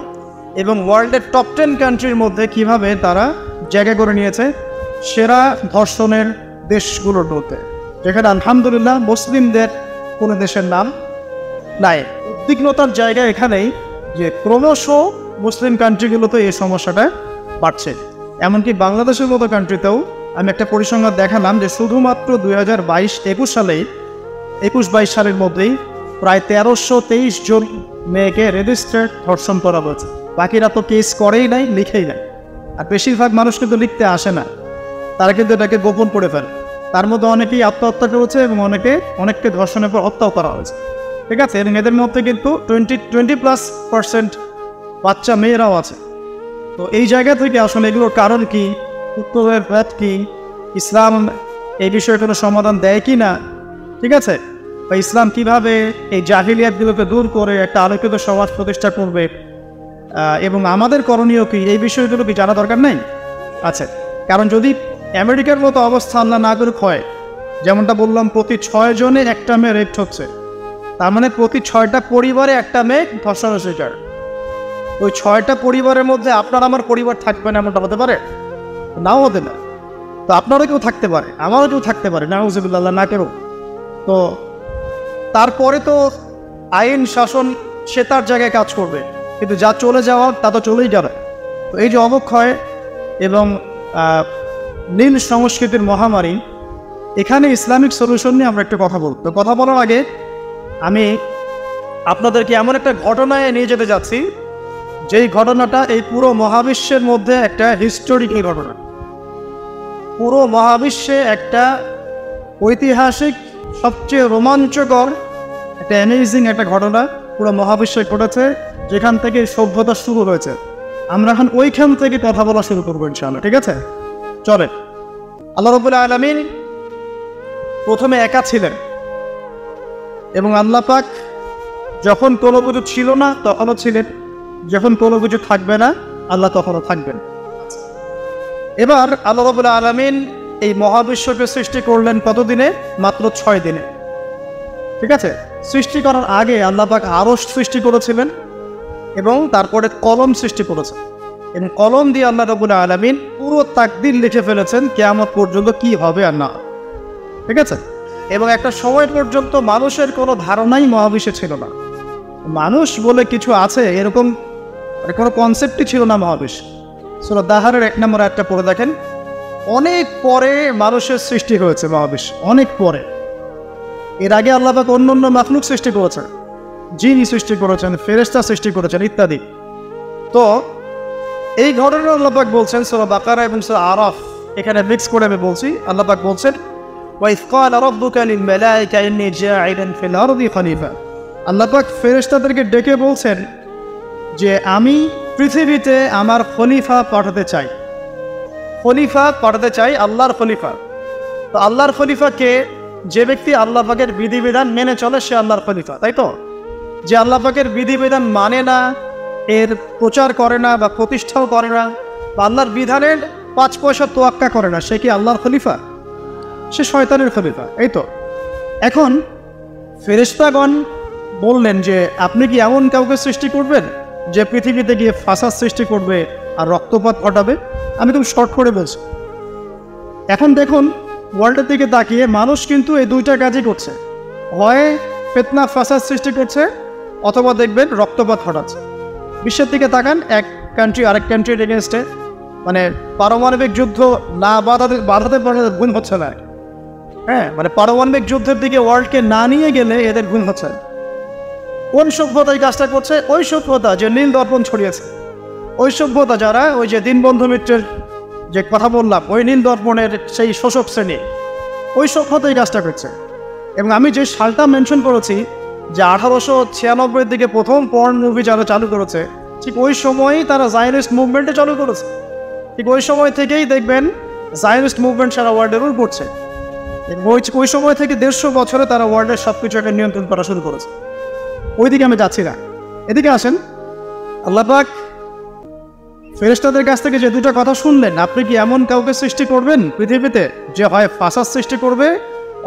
Speaker 1: এবং ওয়ার্ল্ডের টপ 10 কান্ট্রির মধ্যে কীভাবে তারা জায়গা করে নিয়েছে সেরা ধর্ষণের দেশগুলোর মধ্যে, যেখানে আলহামদুলিল্লাহ মুসলিমদের কোনো দেশের নাম নাই। উদ্বিগ্নতার জায়গা এখানেই যে ক্রমশ মুসলিম কান্ট্রিগুলোতে এই সমস্যাটা বাড়ছে। এমনকি বাংলাদেশের মতো কান্ট্রিতেও আমি একটা পরিসংখ্যান দেখালাম যে শুধুমাত্র 2022 সালের মধ্যেই প্রায় 1323 জন মেয়েকে রেজিস্টার্ড ধর্ষণ করা হয়েছে। বাকিরা তো কেস করেই নাই, লিখেই নাই। আর বেশিরভাগ মানুষ কিন্তু লিখতে আসে না, তারা কিন্তু এটাকে গোপন করে ফেলে। তার মধ্যে অনেকেই আত্মহত্যা করেছে এবং অনেককে ধর্ষণের পর হত্যাও করা হয়েছে, ঠিক আছে। এবং এদের মধ্যে কিন্তু 20+ বাচ্চা মেয়েরাও আছে। তো এই জায়গা থেকে আসলে এগুলোর কারণ কি, উত্তরের পথ কি, ইসলাম এই বিষয়ে কোনো সমাধান দেয় কি না, ঠিক আছে, বা ইসলাম কিভাবে এই জাহিলিয়াতগুলোকে দূর করে একটা আলোকিত সমাজ প্রতিষ্ঠা করবে, এবং আমাদের করণীয় কি, এই বিষয়গুলো কি জানা দরকার নেই? আচ্ছা, কারণ যদি আমেরিকার মতো অবস্থা আল্লাহ না করে হয়, যেমনটা বললাম প্রতি 6 জনে একটা মেয়ে রেপ হচ্ছে, তার মানে প্রতি 6টা পরিবারে একটা মেয়ে ধর্ষণের শিকার। ওই 6টা পরিবারের মধ্যে আপনার আমার পরিবার থাকবে না এমনটা হতে পারে? নাও হতে না। তো আপনারও কেউ থাকতে পারে, আমারও কেউ থাকতে পারে, নাউজুবিল্লাহ, না কেউ। তো তারপরে তো আইন শাসন সে তার জায়গায় কাজ করবে, কিন্তু যা চলে যাওয়া তা তো চলেই যাবে। তো এই যে অবক্ষয় এবং নীল সংস্কৃতির মহামারী, এখানে ইসলামিক সলিউশন নিয়ে আমরা একটু কথা বলব। তো কথা বলার আগে আমি আপনাদেরকে এমন একটা ঘটনায় নিয়ে যেতে যাচ্ছি, যেই ঘটনাটা এই পুরো মহাবিশ্বের মধ্যে একটা হিস্টোরিক্যাল ঘটনা। পুরো মহাবিশ্বে একটা ঐতিহাসিক, সবচেয়ে রোমাঞ্চকর, একটা অ্যামেজিং একটা ঘটনা পুরো মহাবিশ্বে ঘটেছে, যেখান থেকে সভ্যতা শুরু হয়েছে। আমরা এখন ওইখান থেকে কথা বলা শুরু করবো ইনশাআল্লাহ, ঠিক আছে? চলে। আল্লাহ রাব্বুল আলামিন প্রথমে একা ছিলেন, এবং আল্লাহ পাক যখন কোনো কিছু ছিল না তখনও ছিলেন, যখন কোনো কিছু থাকবে না আল্লাহ তখনও থাকবেন। এবার আল্লাহ রাব্বুল আলামিন এই মহাবিশ্বকে সৃষ্টি করলেন কত দিনে? মাত্র 6 দিনে, ঠিক আছে। সৃষ্টি করার আগে আল্লাহ পাক আরশ সৃষ্টি করেছিলেন, এবং তারপরে কলম সৃষ্টি করেছেন, এবং কলম দিয়ে আল্লাহ রাব্বুল আলামিন পুরো তাকদীর লিখে ফেলেছেন কিয়ামত পর্যন্ত কি হবে আর না, ঠিক আছে। এবং একটা সময় পর্যন্ত মানুষের কোনো ধারণাই মহাবিশ্বে ছিল না, মানুষ বলে কিছু আছে এরকম কোনো কনসেপ্টই ছিল না মহাবিশ্ব। সূরা দাহারের 1 নম্বর আয়াতটা পড়ে দেখেন। অনেক পরে মানুষের সৃষ্টি হয়েছে মহাবিশ্ব, অনেক পরে। এর আগে আল্লাহ পাক অন্য মাখলুক সৃষ্টি করেছেন, জিন সৃষ্টি করেছেন, ফেরেশতা সৃষ্টি করেছেন ইত্যাদি। তো এই ঘটনা আল্লাহ পাক বলছেন সূরা বাকারা এবং সূরা আরাফ, এখানে মিক্স করে আমি বলছি। আল্লাহ পাক বলছেন, ওয়াইয ক্বালা রাব্বুকা লিল মালাইকা ইন্নী জাইলুন ফিল আরদি খলিফা। আল্লাহ পাক ফেরেশতাদেরকে ডেকে বলছেন যে আমি পৃথিবীতে আমার খলিফা পাঠাতে চাই, আল্লাহর খলিফা। তো আল্লাহর খলিফাকে, যে ব্যক্তি আল্লাহ পাকের বিধিবিধান মেনে চলে সে আল্লাহর খলিফা, তাই তো। যে আল্লাহ পাকের বিধিবিধান মানে না, এর প্রচার করে না বা প্রতিষ্ঠাও করে না বা আল্লাহর বিধানের 5 পয়সা তোয়াক্কা করে না, সে কি আল্লাহর খলিফা? সে শয়তানের খলিফা। এই তো এখন ফেরেশতাগণ বললেন যে আপনি কি এমন কাউকে সৃষ্টি করবেন যে পৃথিবীতে গিয়ে ফাসাদ সৃষ্টি করবে আর রক্তপাত ঘটাবে? আমি খুব শর্ট করে বলছি। এখন দেখুন ওয়ার্ল্ডের দিকে তাকিয়ে মানুষ কিন্তু এই দুইটা কাজই করছে, হয় ফিতনা ফাসাদ সৃষ্টি করছে অথবা দেখবেন রক্তপাত ঘটাচ্ছে। বিশ্বের দিকে তাকান, এক কান্ট্রি আরেক কান্ট্রির এগেনস্টে মানে পারমাণবিক যুদ্ধ না বাধাতে গুণ হচ্ছে না। হ্যাঁ, মানে পারমাণবিক যুদ্ধের দিকে ওয়ার্ল্ডকে না নিয়ে গেলে এদের গুণ হচ্ছে। কোন সভ্যতা এই কাজটা করছে? ওই সভ্যতা যে নীল দর্পণ ছড়িয়েছে, ওই সভ্যতা যারা ওই যে দীনবন্ধু মিত্রের যে কথা বললাম, ওই নীল দর্পণের সেই শোষক শ্রেণী, ওই সভ্যতা এই কাজটা করছে। এবং আমি যে সালটা মেনশন করেছি যে 1896 দিকে প্রথম পর্ন মুভি যারা চালু করেছে, ঠিক ওই সময়ই তারা জায়নিস্ট মুভমেন্টে চালু করেছে। ঠিক ওই সময় থেকেই দেখবেন জায়নিস্ট মুভমেন্ট সারা ওয়ার্ল্ডে রুল করছে। ওই সময় থেকে 150 বছরে তারা ওয়ার্ল্ডের সব কিছু একটা নিয়ন্ত্রণ করা শুরু করেছে। ওইদিকে আমি যাচ্ছি না, এদিকে আসেন। আল্লাহ পাক ফেরেশতাদের কাছ থেকে যে দুটো কথা শুনলেন, আপনি কি এমন কাউকে সৃষ্টি করবেন পৃথিবীতে যে হয় ফাসাদ সৃষ্টি করবে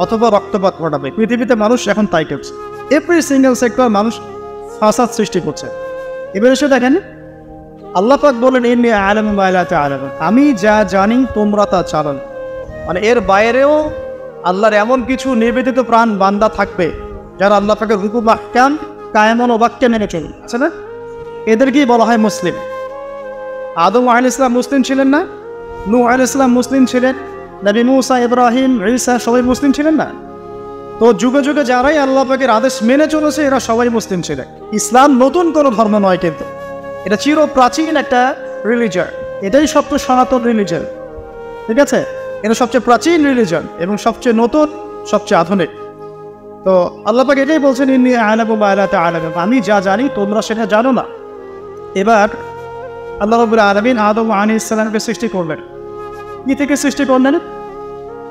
Speaker 1: অথবা রক্তপাত ঘটাবে? পৃথিবীতে মানুষ এখন তাই করছে, এভরি সিঙ্গেল সেক্টর মানুষ ফাসাদ সৃষ্টি করছে। এবার এসে দেখেন আল্লাহ পাক বলেন ইন্নী আ'লামু মা লা তা'লামুন, আমি যা জানি তোমরা তা জানো না। মানে এর বাইরেও আল্লাহর এমন কিছু নিবেদিত প্রাণ বান্দা থাকবে যারা আল্লাহ পাকের হুকুম আহকাম কায়েমন ও বাক্যে মেনে চলে, আছে না? এদেরকেই বলা হয় মুসলিম। আদম আলাইহিস সালাম মুসলিম ছিলেন না? নূহ আলাইহিস সালাম মুসলিম ছিলেন, নবী মুসা, ইব্রাহিম, ঈসা সবাই মুসলিম ছিলেন না? তো যুগে যুগে যারাই আল্লাহ পাকের আদেশ মেনে চলেছে এরা সবাই মুসলিম ছিলেন। ইসলাম নতুন কোনো ধর্ম নয়, কিন্তু এটা চির প্রাচীন একটা রিলিজন। এটাই সবচেয়ে সনাতন রিলিজন, ঠিক আছে? এটা সবচেয়ে প্রাচীন রিলিজন এবং সবচেয়ে নতুন, সবচেয়ে আধুনিক। তো আল্লাহ পাক এটাই বলছেন ইন্নী আ'লামু মা লা তা'লামুন, আমি যা জানি তোমরা সেটা জানো না। এবার আল্লাহ রাব্বুল আলামিন আদম আলাইহিস সালামকে সৃষ্টি করলেন। কি থেকে সৃষ্টি করলেন?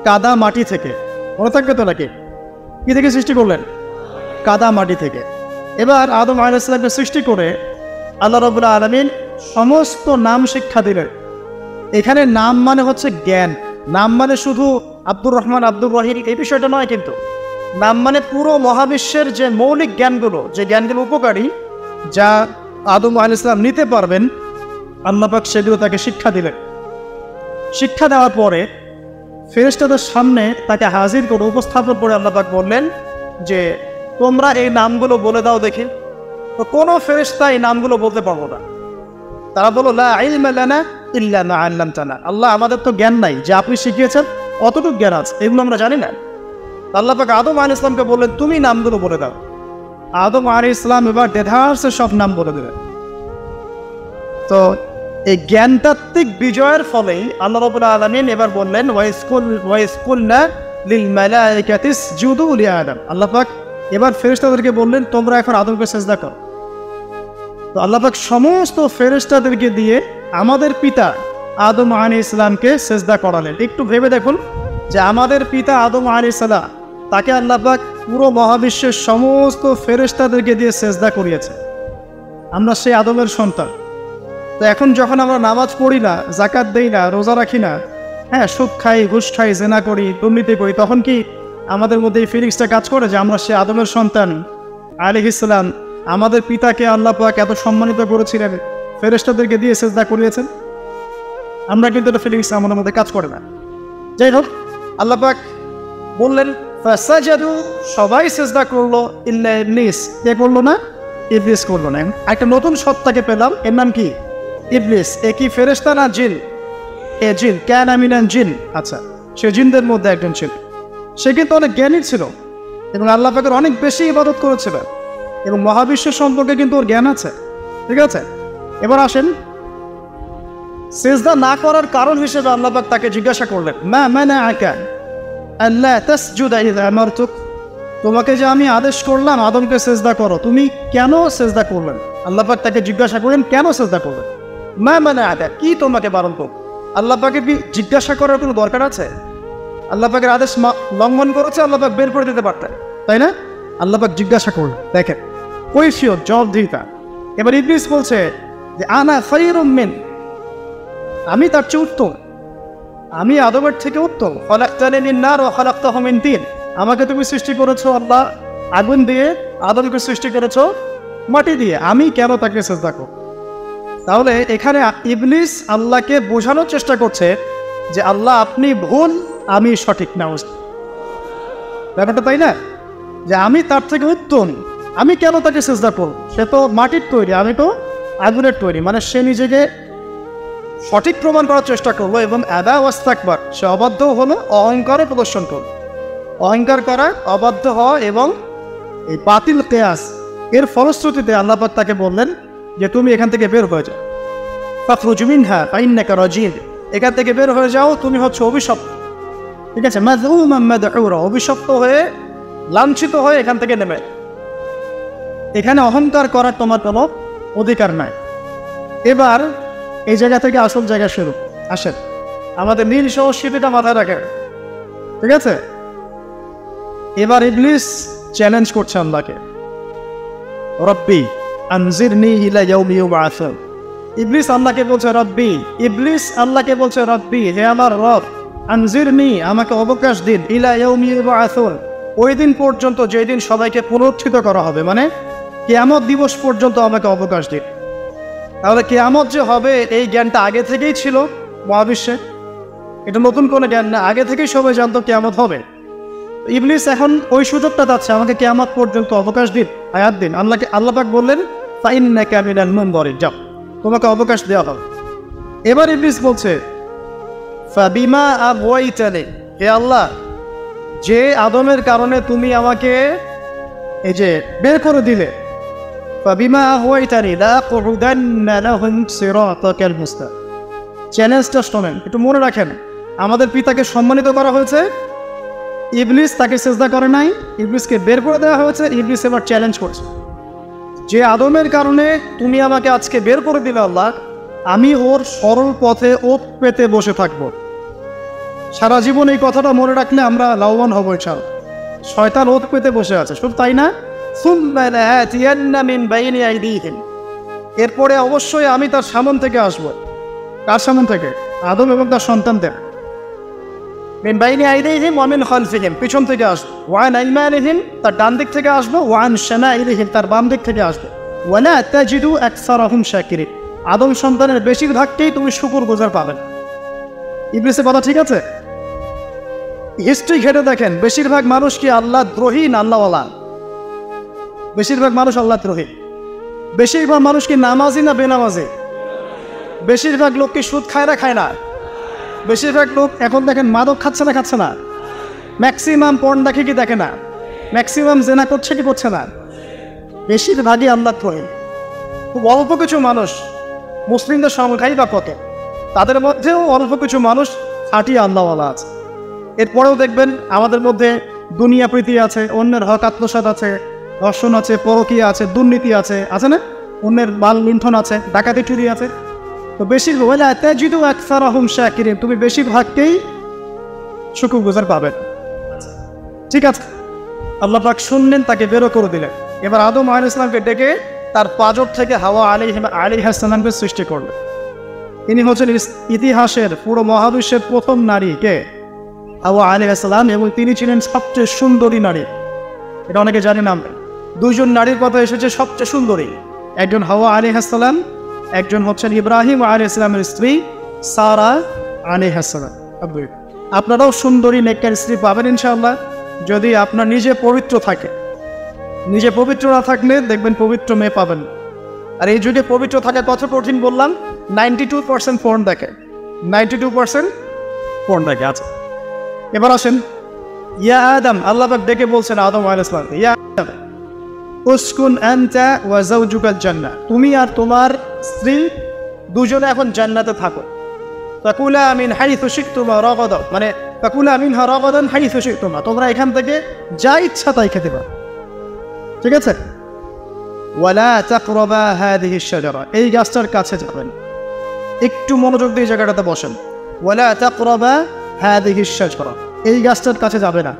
Speaker 1: কাদা মাটি থেকে। মনে থাকবে তো নাকি? কি থেকে সৃষ্টি করলেন? কাদা মাটি থেকে। এবার আদম আলাইহিস সালামকে সৃষ্টি করে আল্লাহ রাব্বুল আলামিন সমস্ত নাম শিক্ষা দিলেন। এখানে নাম মানে হচ্ছে জ্ঞান, নাম মানে শুধু আব্দুর রহমান, আব্দুর রহিম এই বিষয়টা নয়, কিন্তু নাম মানে পুরো মহাবিশ্বের যে মৌলিক জ্ঞানগুলো, যে জ্ঞানগুলো উপকারী, যা আদম আলাইহিস সালাম নিতে পারবেন, আল্লাহ পাক সেগুলো তাকে শিক্ষা দিলেন। শিক্ষা দেওয়ার পরে ফেরেশতাদের সামনে তাকে হাজির করে উপস্থাপন করে আল্লাহ পাক বললেন যে তোমরা এই নামগুলো বলে দাও দেখি। তো কোনো ফেরেশতা এই নামগুলো বলতে পারবো না। তারা বলল লা ইলমা লানা ইল্লা মা আল্লামতানা, আল্লাহ আমাদের তো জ্ঞান নাই, যে আপনি শিখিয়েছেন অতটুকু জ্ঞান আছে, এগুলো আমরা জানি না। আল্লাহ পাক আদম আলাইহিস সালামকে বললেন তুমি নামগুলো বলে দাও। আদম আলাইহিস সালাম এবার দেধারসে সব নাম বলে দিলেন। তো এই জ্ঞানতাত্ত্বিক বিজয়ের ফলেই আল্লাহ রাব্বুল আলামিন এবার বললেন ওয়াইসকুলনা লিল মালাইকাতি ইসজুদু লি আদম। আল্লাহ পাক এবার ফেরেশতাদেরকে বললেন তোমরা এখন আদমকে সিজদা করো। তো আল্লাহ পাক সমস্ত ফেরেশতাদেরকে দিয়ে আমাদের পিতা আদম আলাইহিস সালামকে সিজদা করালেন। একটু ভেবে দেখুন যে আমাদের পিতা আদম আলাইহিস সালাম, তাকে আল্লাহ পাক পুরো মহাবিশ্বের সমস্ত ফেরেশতাদেরকে দিয়ে সিজদা করিয়েছে। আমরা সেই আদমের সন্তান। তো এখন যখন আমরা নামাজ পড়ি না, যাকাত দেই না, রোজা রাখি না, হ্যাঁ, সুদ খাই, ঘুষ খাই, জেনা করি, দুর্নীতি করি, তখন কি আমাদের মধ্যে এই ফিলিংসটা কাজ করে যে আমরা সে আদমের সন্তান আলাইহিস সালাম, আমাদের পিতাকে আল্লাহ পাক এত সম্মানিত করেছিলেন, ফেরেশতাদেরকে দিয়ে সিজদা করিয়েছেন? আমরা কিন্তু এটা ফিলিংস আমাদের মধ্যে কাজ করে না। যাই হোক, আল্লাহ পাক বললেন ফাসাজাদু, সবাই সিজদা করলো ইল্লা ইবলিস। কে করলো না? ইবলিস করলো না। একটা নতুন সত্তাকে পেলাম, এর নাম কি? ইবলিস। এ কি ফেরেশতা না জিন? এ জিন, কানা মিনাল জিন। আচ্ছা, সে জিনদের মধ্যে একজন ছিল। সে কিন্তু অনেক জ্ঞানী ছিল এবং আল্লাহ পাকের অনেক বেশি ইবাদত করেছিল এবং মহাবিশ্ব সম্পর্কে কিন্তু ওর জ্ঞান আছে, ঠিক আছে? এবার আসেন, সিজদা না করার কারণ হিসেবে আল্লাহ পাক তাকে জিজ্ঞাসা করলেন মা মানাআকা আল্লা তাসজুদা ইযা আমারতুক, তোমাকে যে আমি আদেশ করলাম আদমকে সিজদা করো, তুমি কেন সিজদা করলেন? আল্লাহ পাক তাকে জিজ্ঞাসা করলেন কেন সিজদা করলেন? মা মানাআকা, কি তোমাকে বারণ করল? আল্লাহ পাকে কি জিজ্ঞাসা করার কোনো দরকার আছে? আল্লাহ পাকের আদেশ লঙ্ঘন করেছে, আল্লাহ পাক বের করে দিতে পারতেন, তাই না? আল্লাহ পাক জিজ্ঞাসা করলেন। দেখেন কৈফিয়ত, জবাবদিহিতা। এবার ইবলিস বলছে যে আনা খায়রুম মিন, আমি তার চেয়ে উত্তম, আমি আদমের থেকে উত্তম। খালাকতানি মিন নার ওয়া খালাকতাহু মিন তিন, আমাকে তুমি সৃষ্টি করেছো আল্লাহ আগুন দিয়ে, আদমকে সৃষ্টি করেছো মাটি দিয়ে, আমি কেন তাকে সিজদা করব? তাহলে এখানে ইবলিস আল্লাহকে বোঝানোর চেষ্টা করছে যে আল্লাহ আপনি ভুল, আমি সঠিক না। ব্যাপারটা তাই না, যে আমি তার থেকে উত্তম, আমি কেন তাকে সিজদা করব? সে তো মাটির তৈরি, আমি তো আগুনের তৈরি। মানে সে নিজেকে সঠিক প্রমাণ করার চেষ্টা করলো এবং আদা ওয়াস্তাকবার, সে অবাধ্য হলো, অহংকারে প্রদর্শন করলো। অহংকার করা, অবাধ্য হওয়া এবং এই বাতিল কিয়াস, এর ফলশ্রুতিতে আল্লাহ পাক তাকে বললেন যে তুমি এখান থেকে বের হয়ে যাও, ফাখরুজ মিনহা ফাইন্নাকা রাজিম, এখান থেকে বের হয়ে যাও, তুমি হচ্ছে অভিশপ্ত। ঠিক আছে, মাযউমান মাদউরা, অভিশপ্ত হয়ে লাঞ্ছিত হয়ে এখান থেকে নেমে। এখানে অহংকার করার তোমার কোনো অধিকার নাই। এবার এই জায়গা থেকে আসল জায়গা শুরু। আসেন আমাদের নীল সংস্কৃতিটা মাথায় রাখেন, ঠিক আছে? এবার ইবলিস চ্যালেঞ্জ করছে আল্লাহকে, রব্বি আনজিরনি ইলা ইয়াউমি ইউবআসুন। ইবলিস আল্লাহকে বলছে রব্বি, ইবলিস আল্লাহকে বলছে রব্বি, হে আমার রব, আনজিরনি, আমাকে অবকাশ দিন, ইলা ইয়াউমি ইউবআসুন, ওই দিন পর্যন্ত যেই দিন সবাইকে পুনরুত্থিত করা হবে, মানে কিয়ামত দিবস পর্যন্ত আমাকে অবকাশ দিন। তাহলে কিয়ামত যে হবে এই জ্ঞানটা আগে থেকেই ছিল মহাবিশ্বে, এটা নতুন কোনো জ্ঞান না, আগে থেকেই সবাই জানতো কিয়ামত হবে। ইবলিস এখন ওই সুযোগটা যাচ্ছে, আমাকে কিয়ামত পর্যন্ত অবকাশ দিন, হায়াত দিন। আল্লাহ পাক বললেন ফাইন্নাকা মিনাল মুনযারিন, যাও তোমাকে অবকাশ দেওয়া হবে। এবার ইবলিস বলছে ফাবিমা আগওয়াইতানি, হে আল্লাহ, যে আদমের কারণে তুমি আমাকে এই যে বের করে দিলে, ফাবিমা আগওয়াইতানি লাআকুদান্না লাহুম সিরাতাকাল মুস্তাকিম। চ্যালেঞ্জটা শোনেন, একটু মনে রাখেন, আমাদের পিতাকে সম্মানিত করা হয়েছে, ইবলিস তাকে সিজদা করে নাই, ইবলিসকে বের করে দেওয়া হয়েছে। ইবলিস এবার চ্যালেঞ্জ করছে, যে আদমের কারণে তুমি আমাকে আজকে বের করে দিলে আল্লাহ, আমি ওর সরল পথে ওত পেতে বসে থাকবো। সারা জীবন এই কথাটা মনে রাখলে আমরা লাভবান হব ইনশাআল্লাহ। শয়তান ওত পেতে বসে আছে, শুধু তাই না, সুম্মা লাআতিয়ান্না মিন বাইনি আইদিহিম, এরপরে অবশ্যই আমি তার সামনে থেকে আসবো। কার সামনে থেকে? আদম এবং তার সন্তানদের। মিন বাইনি আইদিহিম ওয়া মিন খালফিহিম, পিছন থেকে আসবো। ওয়া আন আইমানিহিম, তার ডান দিক থেকে আসবো। ওয়া আন শামাইলিহিম, তার বাম দিক থেকে আসবো। ওয়া লা তাজিদু আকসারাহুম শাকিরিন, আদম সন্তানের বেশিরভাগকেই তুমি শুকরগুজার পাবেন। ইবলিসের কথা ঠিক আছে? হিস্ট্রি ঘেটে দেখেন, বেশিরভাগ মানুষ কি আল্লাহ দ্রোহী না আল্লাহওয়ালা? বেশিরভাগ মানুষ আল্লাহ দ্রোহী। বেশিরভাগ মানুষ কি নামাজি না বেনামাজি? বেশিরভাগ লোক কি সুদ খায় না খায় না? বেশিরভাগ লোক এখন দেখেন মাদক খাচ্ছে না খাচ্ছে না? ম্যাক্সিমাম পর্ন দেখে কি দেখে না? ম্যাক্সিমাম জেনা করছে কি করছে না? বেশিরভাগই আল্লাহ দ্রোহী। খুব অল্প কিছু মানুষ, মুসলিমদের সংখ্যাই বা কত, তাদের মধ্যেও অল্প কিছু মানুষ খাঁটি আল্লাহওয়ালা আছে। এরপরেও দেখবেন আমাদের মধ্যে দুনিয়া প্রীতি আছে, অন্যের হক আত্মসাৎ আছে, ধর্ষণ আছে, পরকীয়া আছে, দুর্নীতি আছে, আছে না? অন্যের মাল লুণ্ঠন আছে, ডাকাতি চুরি আছে। তো বেশিরভাগ তুমি বেশিরভাগকেই শুকরগুজার পাবেন। ঠিক আছে, আল্লাহ পাক শুনলেন, তাকে বেরো করে দিলেন। এবার আদম আলাইহিস সালামকে ডেকে তার পাজর থেকে হাওয়া আলাইহিস সালামকে সৃষ্টি করলেন। ইনি হচ্ছেন ইতিহাসের পুরো মহাবিশ্বের প্রথম নারী। কে? হাওয়া আলাইহিস সালাম। এবং তিনি ছিলেন সবচেয়ে সুন্দরী নারী। এটা অনেকে জানে না। আমরা দুইজন নারীর কথা এসেছে সবচেয়ে সুন্দরী, একজন হাওয়া আলাইহিস সালাম, একজন হচ্ছেন ইব্রাহিম আলাইহিস সালামের স্ত্রী সারা আলাইহিস সালাম। আপনারাও সুন্দরী নেককার স্ত্রী পাবেন ইনশাআল্লাহ, যদি আপনার নিজে পবিত্র থাকে। নিজে পবিত্র না থাকলে দেখবেন পবিত্র মেয়ে পাবেন। আর এই যুগে পবিত্র থাকা কত কঠিন বললাম, 92% পর্ন দেখে, 92% পর্ন দেখে আছে। এবার আসেন, ইয়া আদম, আল্লাহ পাক ডেকে বলছেন আদম আলাইহিস সালাম, ইয়া আদম উসকুন আনতা ওয়া যাওজুকাল জান্নাহ, তুমি আর তোমার স্ত্রী দুজনে এখন জান্নাতে থাকো। ফাকুলা মিন হাইসু শি'তুমা রাগাদা, মানে ফাকুলা মিনহা রাগাদান হাইসু শি'তুমা, তোমরা এখান থেকে যা ইচ্ছা তাই খেতে পারো। ঠিক আছে? ওয়ালা তাকরাবা হাযিহি আশ-শাজারা, এই গাছটার কাছে যাবেন। একটু মনোযোগ দিয়ে জায়গাটাতে বসেন। ওয়ালা তাকরাবা হাযিহি আশ-শাজারা, এই গাছটার কাছে যাবে না।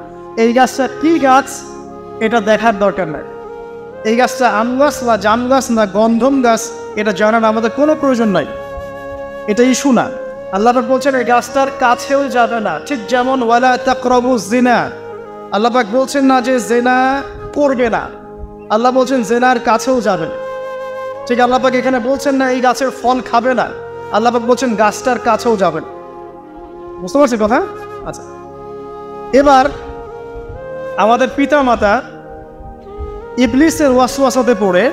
Speaker 1: এই গাছটা কি গাছ এটা দেখার দরকার নাই। এই গাছটা আম গাছ না জাম গাছ না গন্ধম গাছ এটা জানার আমাদের কোনো প্রয়োজন নাই, এটা ইস্যু না। আল্লাহ পাক বলছেন এই গাছটার কাছেও যাবে না। ঠিক যেমন ওয়ালা তাকরাবু জিনা, আল্লাহ পাক বলছেন না যে জিনা করবে না, আল্লাহ বলছেন জিনার কাছেও যাবে না। ঠিক আল্লাহ পাক এখানে বলছেন না এই গাছের ফল খাবে না, আল্লাহ পাক বলছেন গাছটার কাছেও যাবে না। বুঝতে পারছি কথা? আচ্ছা, এবার আমাদের পিতা মাতা ইবলিসের ওয়াসওয়াসাতে পড়ে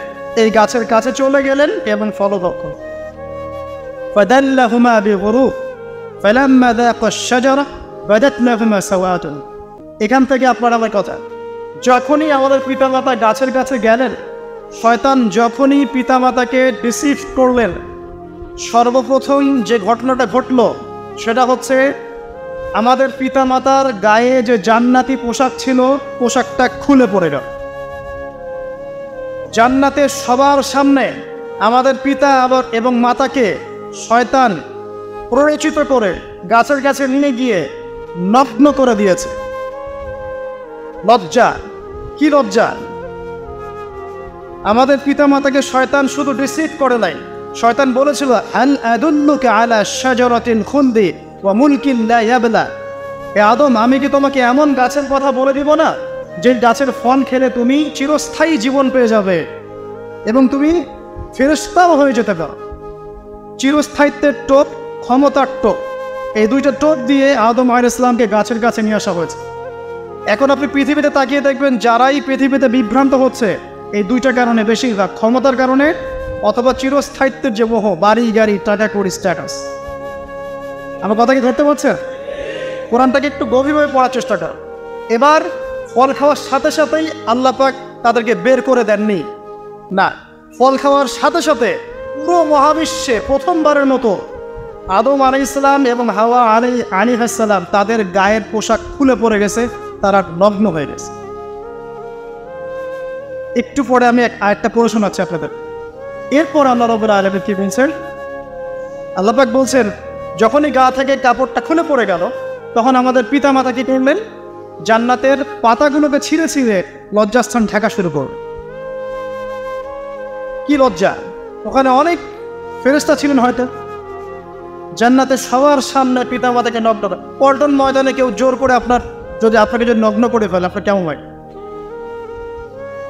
Speaker 1: এই গাছের কাছে চলে গেলেন এবং ফলভক্ষণ। فدلهما بغرور فلما ذاقا الشجرة بدت لهما سوآتهما। এখান থেকে আপনার আমার কথা, যখনই আমাদের পিতামাতা গাছের কাছে গেলেন, শয়তান যখনই পিতামাতাকে ডিসিভ করলেন, সর্বপ্রথম যে ঘটনাটা ঘটল সেটা হচ্ছে আমাদের পিতামাতার গায়ে যে জান্নাতি পোশাক ছিল পোশাকটা খুলে পড়ে গেল। জান্নাতের সবার সামনে আমাদের পিতা আবার এবং মাতাকে শয়তান প্ররোচিত করে গাছের কাছে নিয়ে গিয়ে নগ্ন করে দিয়েছে। লজ্জা, কি লজ্জা! আমাদের পিতা মাতাকে শয়তান শুধু ডিসিভ করে নাই, শয়তান বলেছিল হাল আদুল্লুকা আলা শাজারাতিন খুলদি ওয়া মুলকিন লা ইয়াবলা। এ আদম, আমি কি তোমাকে এমন গাছের কথা বলে দিব না যে গাছের ফল খেলে তুমি চিরস্থায়ী জীবন পেয়ে যাবে এবং তুমি ফেরেশতাও হয়ে যেতে পারো। চিরস্থায়িত্বের টোপ, ক্ষমতার টোপ, এই দুইটা টোপ দিয়ে আদম আলাইহিস সালামকে গাছের কাছে নিয়ে আসা হয়েছে। এখন আপনি পৃথিবীতে তাকিয়ে দেখবেন যারাই পৃথিবীতে বিভ্রান্ত হচ্ছে এই দুইটা কারণে, বেশিরভাগ ক্ষমতার কারণে অথবা চিরস্থায়িত্বের যে মোহ, বাড়ি গাড়ি টাকা কড়ি স্ট্যাটাস। আমার কথা কি ধরতে পারছেন? কোরআনটাকে একটু গভীরভাবে পড়ার চেষ্টা কর। এবার ফল খাওয়ার সাথে সাথেই আল্লাহ পাক তাদেরকে বের করে দেননি, না, ফল খাওয়ার সাথে সাথে পুরো মহাবিশ্বে প্রথমবারের মতো আদম আলাইহিস সালাম এবং হাওয়া আলাইহিস সালাম তাদের গায়ের পোশাক খুলে পড়ে গেছে, তারা নগ্ন হয়ে গেছে। একটু পরে আমি আরেকটা পড়ে শোনাচ্ছি আপনাদের। এরপর আল্লাহ রাব্বুল আলামিন কি বলছেন? আল্লাহ পাক বলছেন যখনই গা থেকে কাপড়টা খুলে পড়ে গেল তখন আমাদের পিতা মাতা কি করলেন? জান্নাতের পাতাগুলোকে ছিঁড়ে ছিঁড়ে লজ্জাস্থান ঢাকা শুরু করবে। কি লজ্জা! ওখানে অনেক ফেরেশতা ছিলেন হয়তো। জান্নাতের সবার সামনে পিতা মাতাকে নগ্ন, পল্টন ময়দানে কেউ জোর করে আপনাকে যদি নগ্ন করে ফেলে আপনার কেমন হয়?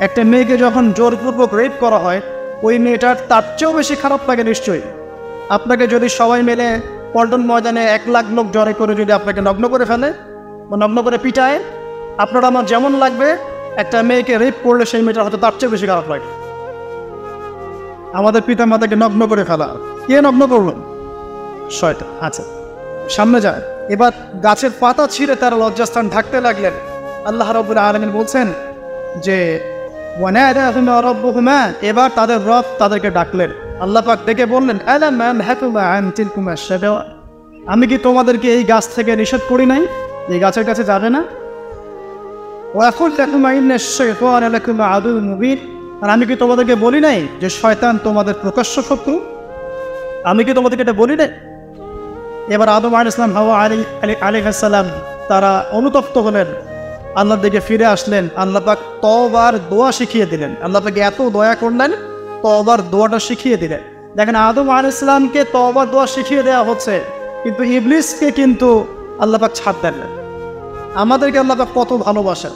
Speaker 1: একটা মেয়েকে যখন জোরপূর্বক রেপ করা হয় ওই মেয়েটার তার চেয়েও বেশি খারাপ লাগে নিশ্চয়ই। আপনাকে যদি সবাই মিলে পল্টন ময়দানে 1 লাখ লোক জড়ো করে যদি আপনাকে নগ্ন করে ফেলে বা নগ্ন করে পিটায়, আপনার আমার যেমন লাগবে একটা মেয়েকে রেপ করলে সেই মেয়েটার হয়তো তার চেয়ে বেশি খারাপ লাগে। আমাদের পিতা মাতাকে নগ্ন করে ফেলা, কে নগ্ন করবেন? শয়তান। আচ্ছা, সামনে যায়। এবার গাছের পাতা ছিঁড়ে তারা লজ্জাস্থান ঢাকতে লাগলেন। আল্লাহ রাব্বুল আলামিন বলছেন যে ওয়ানাদাহুমা রাব্বুহুমা, এবার তাদের রব তাদেরকে ডাকলেন। আল্লাহ পাক ডেকে বললেন আলাম আনহাকুমা আন তিলকুমা শাজারা, আমি কি তোমাদেরকে এই গাছ থেকে নিষেধ করি নাই, এই গাছের কাছে যাবে না? ওয়া আকুল লাকুমা ইন্নাশ শাইতানা লাকুমা আদুউম মুবিন, আর আমি কি তোমাদেরকে বলি নাই যে শয়তান তোমাদের প্রকাশ্য শত্রু? আমি কি তোমাদেরকে এটা বলি নাই? এবার আদম আলাইহিস সালাম, হাওয়া আলাইহিস সালাম তারা অনুতপ্ত হলেন, আল্লাহর দিকে ফিরে আসলেন। আল্লাহ পাক তওবার দোয়া শিখিয়ে দিলেন। আল্লাহ পাক এত দয়া করলেন, তওবার দোয়াটা শিখিয়ে দিলেন। দেখেন আদম আলাইহিস সালামকে তওবার দোয়া শিখিয়ে দেওয়া হচ্ছে, কিন্তু ইবলিসকে কিন্তু আল্লাহ পাক ছাড় দেন না। আমাদেরকে আল্লাহ পাক কত ভালোবাসেন।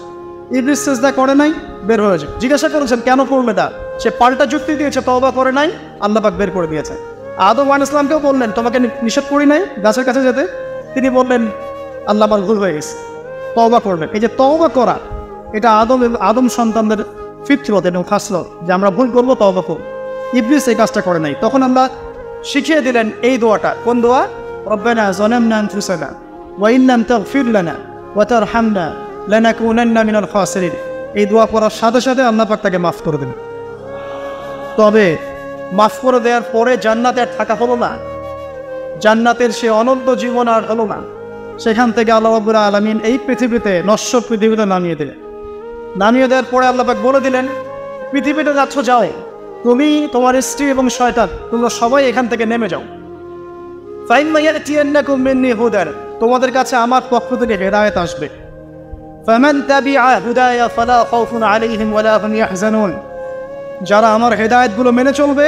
Speaker 1: ইবলিস সিজদা করে নাই, বের হয়ে যায়। জিজ্ঞাসা করেছেন কেন করবে না, সে পাল্টা যুক্তি দিয়েছে, তওবা করে নাই, আল্লাহ পাক বের করে দিয়েছে। আদম আলাইহিস সালামকেও বললেন তোমাকে নিষেধ করি নাই গাছের কাছে যেতে, তিনি বললেন আল্লাহ আমার ভুল হয়ে গেছে, তওবা করবেন। এই যে তওবা করা, এটা আদম সন্তানদের ফিতরত এবং খাসলত যে আমরা ভুল করবো, তওবা করব। ইবলিস এই কাজটা করে নাই। তখন আমরা শিখিয়ে দিলেন এই দোয়াটা। কোন দোয়া? রব্বানা যালামনা আনফুসানা ওয়া ইন লাম তাগফির লানা ওয়া তারহামনা লানাকুনান্না মিনাল খাসিরিন। এই দোয়া পড়ার সাথে সাথে আল্লাহ পাক তাকে মাফ করে দেবেন। তবে মাফ করে দেওয়ার পরে জান্নাতে আর থাকা হলো না, জান্নাতের সে অনন্ত জীবন আর হলো না। সেখান থেকে আল্লাহ রাব্বুল আলামিন এই পৃথিবীতে, নশ্বর পৃথিবীতে নামিয়ে দিলেন। নামিয়ে দেওয়ার পরে আল্লাহ পাক বলে দিলেন পৃথিবীতে যাচ্ছ যাও, তুমি, তোমার স্ত্রী এবং শয়তান, তোমরা সবাই এখান থেকে নেমে যাও। ফাইম্মা ইয়াতিয়ান্নাকুম মিন্নি হুদান, তোমাদের কাছে আমার পক্ষ থেকে হেদায়েত আসবে। ফামান তাবিআ হুদায়া ফালা খাউফুন আলাইহিম ওয়ালা হুম ইয়াহজানুন, যারা আমার হেদায়েতগুলো মেনে চলবে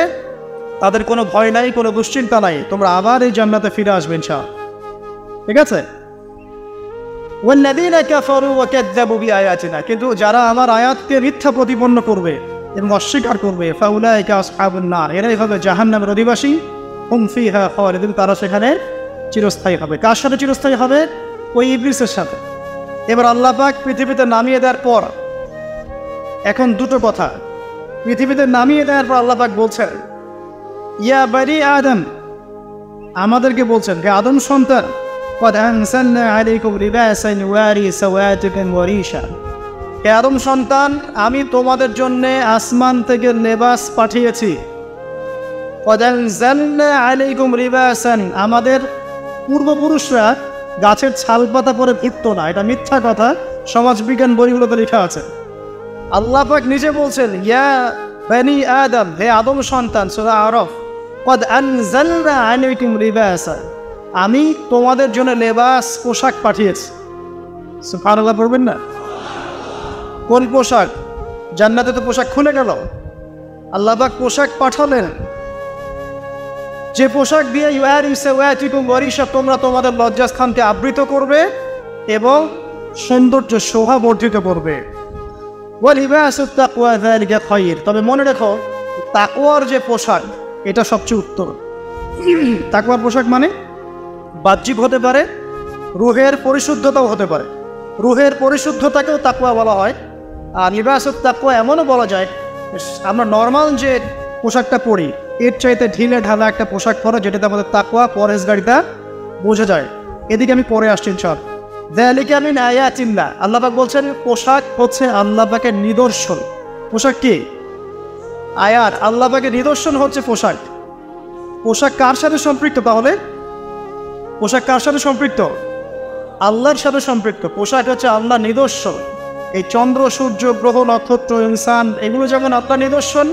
Speaker 1: তাদের কোনো ভয় নাই, কোনো দুশ্চিন্তা নাই, তোমরা আবার এই জান্নাতে ফিরে আসবে ইনশাআল্লাহ। ঠিক আছে? ওয়াল্লাযীনা কাফারু ওয়া কাযযাবু বিআয়াতিনা, কিন্তু যারা আমার আয়াতকে মিথ্যা প্রতিপন্ন করবে এবং অস্বীকার করবে, ফাউলাইকা আসহাবুন নার, এরাই হবে জাহান্নামের অধিবাসী, হুম ফিহা খালিদুন, তারা সেখানে চিরস্থায়ী হবে। কার সাথে চিরস্থায়ী হবে? ওই ইবলিসের সাথে। এবার আল্লাহ পাক পৃথিবীতে নামিয়ে দেওয়ার পর এখন দুটো কথা। পৃথিবীতে নামিয়ে দেওয়ার পর আল্লাহ পাক বলছেন, ইয়া বানি আদম, আমাদেরকে বলছেন, হে আদম সন্তান, قد أنزلنا عليكم لباسا يواري سوآتكم وريشا, হে আদম সন্তান, আমি তোমাদের জন্য আসমান থেকে লেবাস পাঠিয়েছি। قد أنزلنا عليكم لباسا, আমাদের পূর্বপুরুষরা গাছের ছালপাতা পরে ঘুরতো না, এটা মিথ্যা কথা, সমাজবিজ্ঞান বইগুলোতে লেখা আছে। আল্লাহ পাক নিজে বলছেন, ইয়া বানি আদম, হে আদম সন্তান, সূরা আরাফ, قد أنزلنا عليكم لباسا, আমি তোমাদের জন্য লেবাস, পোশাক পাঠিয়েছি। সুবহানাল্লাহ পড়বেন না? কোন পোশাক? জান্নাতে তো পোশাক খুলে গেল, আল্লাহ পাক পোশাক পাঠালেন, যে পোশাক দিয়ে ইউআরি সাওয়াতিকুম ওয়ারিশা, তোমরা তোমাদের লজ্জাস্থানকে আবৃত করবে এবং সৌন্দর্য শোভা বর্ধিত করবে। ওয়ালিবাসুত তাকওয়া যালিকা খায়র, তবে মনে রেখো তাকওয়ার যে পোশাক এটা সবচেয়ে উত্তম। তাকওয়ার পোশাক মানে বাহ্যিক হতে পারে, রুহের পরিশুদ্ধতাও হতে পারে। রুহের পরিশুদ্ধতাকেও তাকওয়া বলা হয়। আর লিবাসুত তাকওয়া এমনও বলা যায়, আমরা নর্মাল যে পোশাকটা পরি এর চাইতে ঢিলে ঢালা একটা পোশাক পরা, যেটাতে আমাদের তাকওয়া পরহেজগারিতা বোঝা যায়। এদিকে আমি পরে আসছি ইনশাআল্লাহ। যালিকা মিন আয়াতিল্লাহ, আল্লাহ পাক বলছেন পোশাক হচ্ছে আল্লাহ পাকের নিদর্শন। পোশাক কি? আয়াত। আল্লাহ পাকের নিদর্শন হচ্ছে পোশাক। পোশাক কার সাথে সম্পৃক্ত তাহলে? পোশাক কার সাথে সম্পৃক্ত? আল্লাহর সাথে সম্পৃক্ত। পোশাক হচ্ছে আল্লাহ নিদর্শন। এই চন্দ্র, সূর্য, গ্রহ, নক্ষত্র, ইনসান, এগুলো যেমন আল্লাহ নিদর্শন,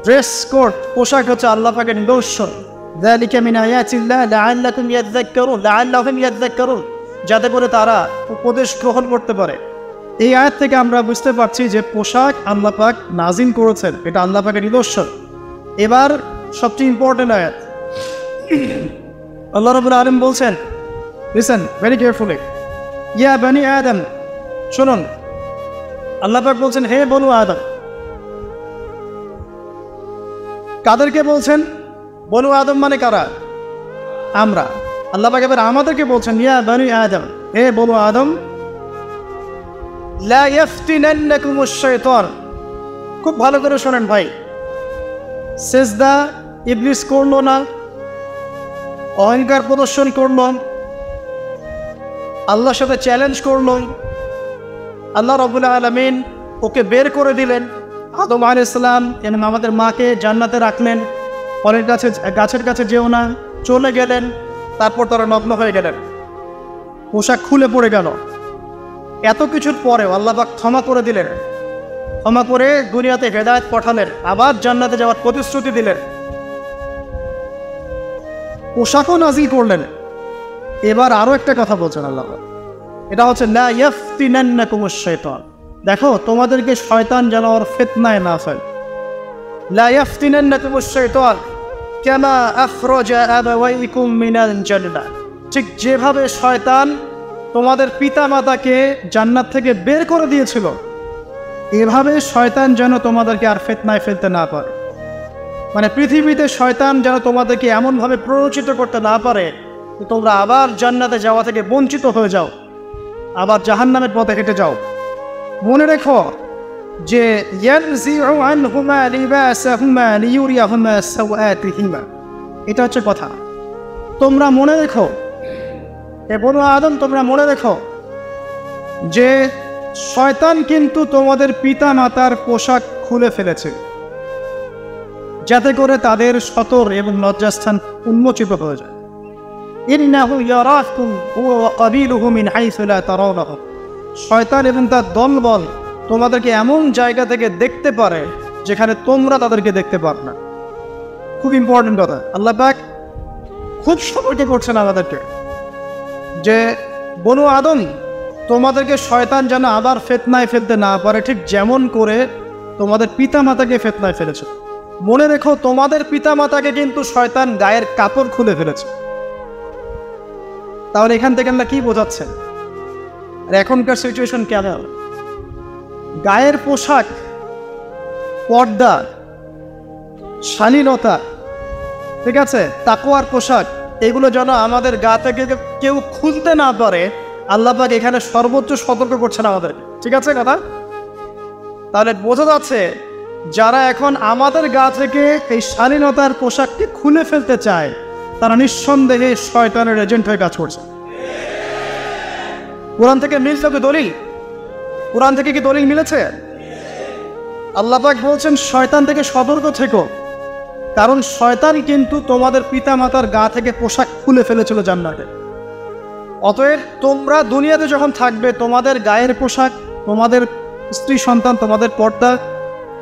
Speaker 1: ড্রেস কোড, পোশাক হচ্ছে আল্লাহ পাকের নিদর্শন। যালিকা মিন আয়াতিল্লাহ লাআল্লাকুম ইয়াযাক্কারুন, লাআল্লাহুম ইয়াযাক্কারুন, যাতে করে তারা উপদেশ গ্রহণ করতে পারে। এই আয়াত থেকে আমরা বুঝতে পারছি যে পোশাক আল্লাহ পাক নাজিল করেছেন, এটা আল্লাহ পাকের নিদর্শন। এবার সবচেয়ে ইম্পর্টেন্ট আয়াত, আল্লাহ রাব্বুল আলামিন বলছেন, লিসেন ভেরি কেয়ারফুলি, ইয়া বানি আদম, শুনুন, আল্লাহ পাক বলছেন, হে বনু আদম। কাদেরকে বলছেন? বনু আদম মানে কারা? আমরা। আল্লাহ পাক এবার আমাদেরকে বলছেন, ইয়া বানি আদম, হে বনু আদম, লা ইয়াফতিনান্নাকুমুশ শাইতান, খুব ভালো করে শোনেন ভাই। সিজদা ইবলিস করলো না, অহংকার প্রদর্শন করল, আল্লাহর সাথে চ্যালেঞ্জ করল, আল্লাহ রাব্বুল আলামিন ওকে বের করে দিলেন। আদম আলাইহিস সালাম এবং আমাদের মাকে জান্নাতে রাখলেন, ফলের কাছে, গাছের কাছে যেও না, চলে গেলেন। তারপর তারা নগ্ন হয়ে গেলেন, পোশাক খুলে পড়ে গেল। এত কিছুর পরেও আল্লাহ পাক ক্ষমা করে দিলেন, ক্ষমা করে দুনিয়াতে হেদায়েত পাঠালেন, আবার জান্নাতে যাওয়ার প্রতিশ্রুতি দিলেন, পোশাকও নাজিল করলেন। এবার আরো একটা কথা বলছেন আল্লাহ, এটা হচ্ছে লা ইয়াফতিনান্নাকুমুশ শাইতান, দেখো তোমাদেরকে শয়তান যেন ওর ফিতনায় না ফেলে। লা ইয়াফতিনান্নাকুমুশ শাইতান কামা আখরাজা আবাওয়াইকুম মিনাল জান্নাহ, ঠিক যেভাবে শয়তান তোমাদের পিতামাতাকে জান্নাত থেকে বের করে দিয়েছিল, এভাবে শয়তান যেন তোমাদেরকে আর ফিতনায় ফেলতে না পারে। মানে পৃথিবীতে শয়তান যেন তোমাদেরকে এমনভাবে প্ররোচিত করতে না পারে যে তোমরা আবার জান্নাতে যাওয়া থেকে বঞ্চিত হয়ে যাও, আবার জাহান্নামের পথে হেঁটে যাও। মনে রেখো যে ইয়ানজিউ আনহুমা লিবাসাহুমা লিয়ুরিয়াহুমা সাওআতিহিমা, এটা হচ্ছে কথা। তোমরা মনে রেখো, হে বনু আদম, তোমরা মনে রেখো যে শয়তান কিন্তু তোমাদের পিতা মাতার পোশাক খুলে ফেলেছে, যাতে করে তাদের সতর এবং লজ্জাস্থান উন্মোচিত হয়ে যায়। ইন্নাহু ইয়ারাকুম হুয়া ওয়া কাবিলুহু মিন হাইসু লা তারাউনাহুম, শয়তান এবং তার দলবল তোমাদেরকে এমন জায়গা থেকে দেখতে পারে যেখানে তোমরা তাদেরকে দেখতে পারো না। খুব ইম্পর্টেন্ট কথা, আল্লাহ পাক খুব সতর্ক করছেন আমাদেরকে যে বনু আদম, তোমাদেরকে শয়তান যেন আবার ফিতনায় ফেলতে না পারে, ঠিক যেমন করে তোমাদের পিতা মাতাকে ফিতনায় ফেলেছে। মনে রেখো, তোমাদের পিতা মাতাকে কিন্তু শয়তান গায়ের কাপড় খুলে ফেলেছে। তাহলে এখান থেকে আমরা কি বোঝাচ্ছেন? আর এখনকার সিচুয়েশন কেমন? গায়ের পোশাক, পর্দা, শালীনতা, ঠিক আছে, তাকওয়ার পোশাক, এগুলো যেন আমাদের গা থেকে কেউ খুলতে না পারে, আল্লাহ পাক এখানে সর্বোচ্চ সতর্ক করছেন আমাদের। ঠিক আছে কথা? তাহলে বোঝা যাচ্ছে যারা এখন আমাদের গা থেকে এই শালীনতার পোশাককে খুলে ফেলতে চায়, তারা নিঃসন্দেহে শয়তানের এজেন্ট হয়ে কাজ করছে। কোরআন থেকে মিলছে কি দলিল? কোরআন থেকে কি দলিল মিলেছে? আল্লাহ পাক বলছেন শয়তান থেকে সতর্ক থেকো, কারণ শয়তান কিন্তু তোমাদের পিতা মাতার গা থেকে পোশাক খুলে ফেলেছিল জান্নাতে। অতএব তোমরা দুনিয়াতে যখন থাকবে, তোমাদের গায়ের পোশাক, তোমাদের স্ত্রী সন্তান, তোমাদের পর্দা,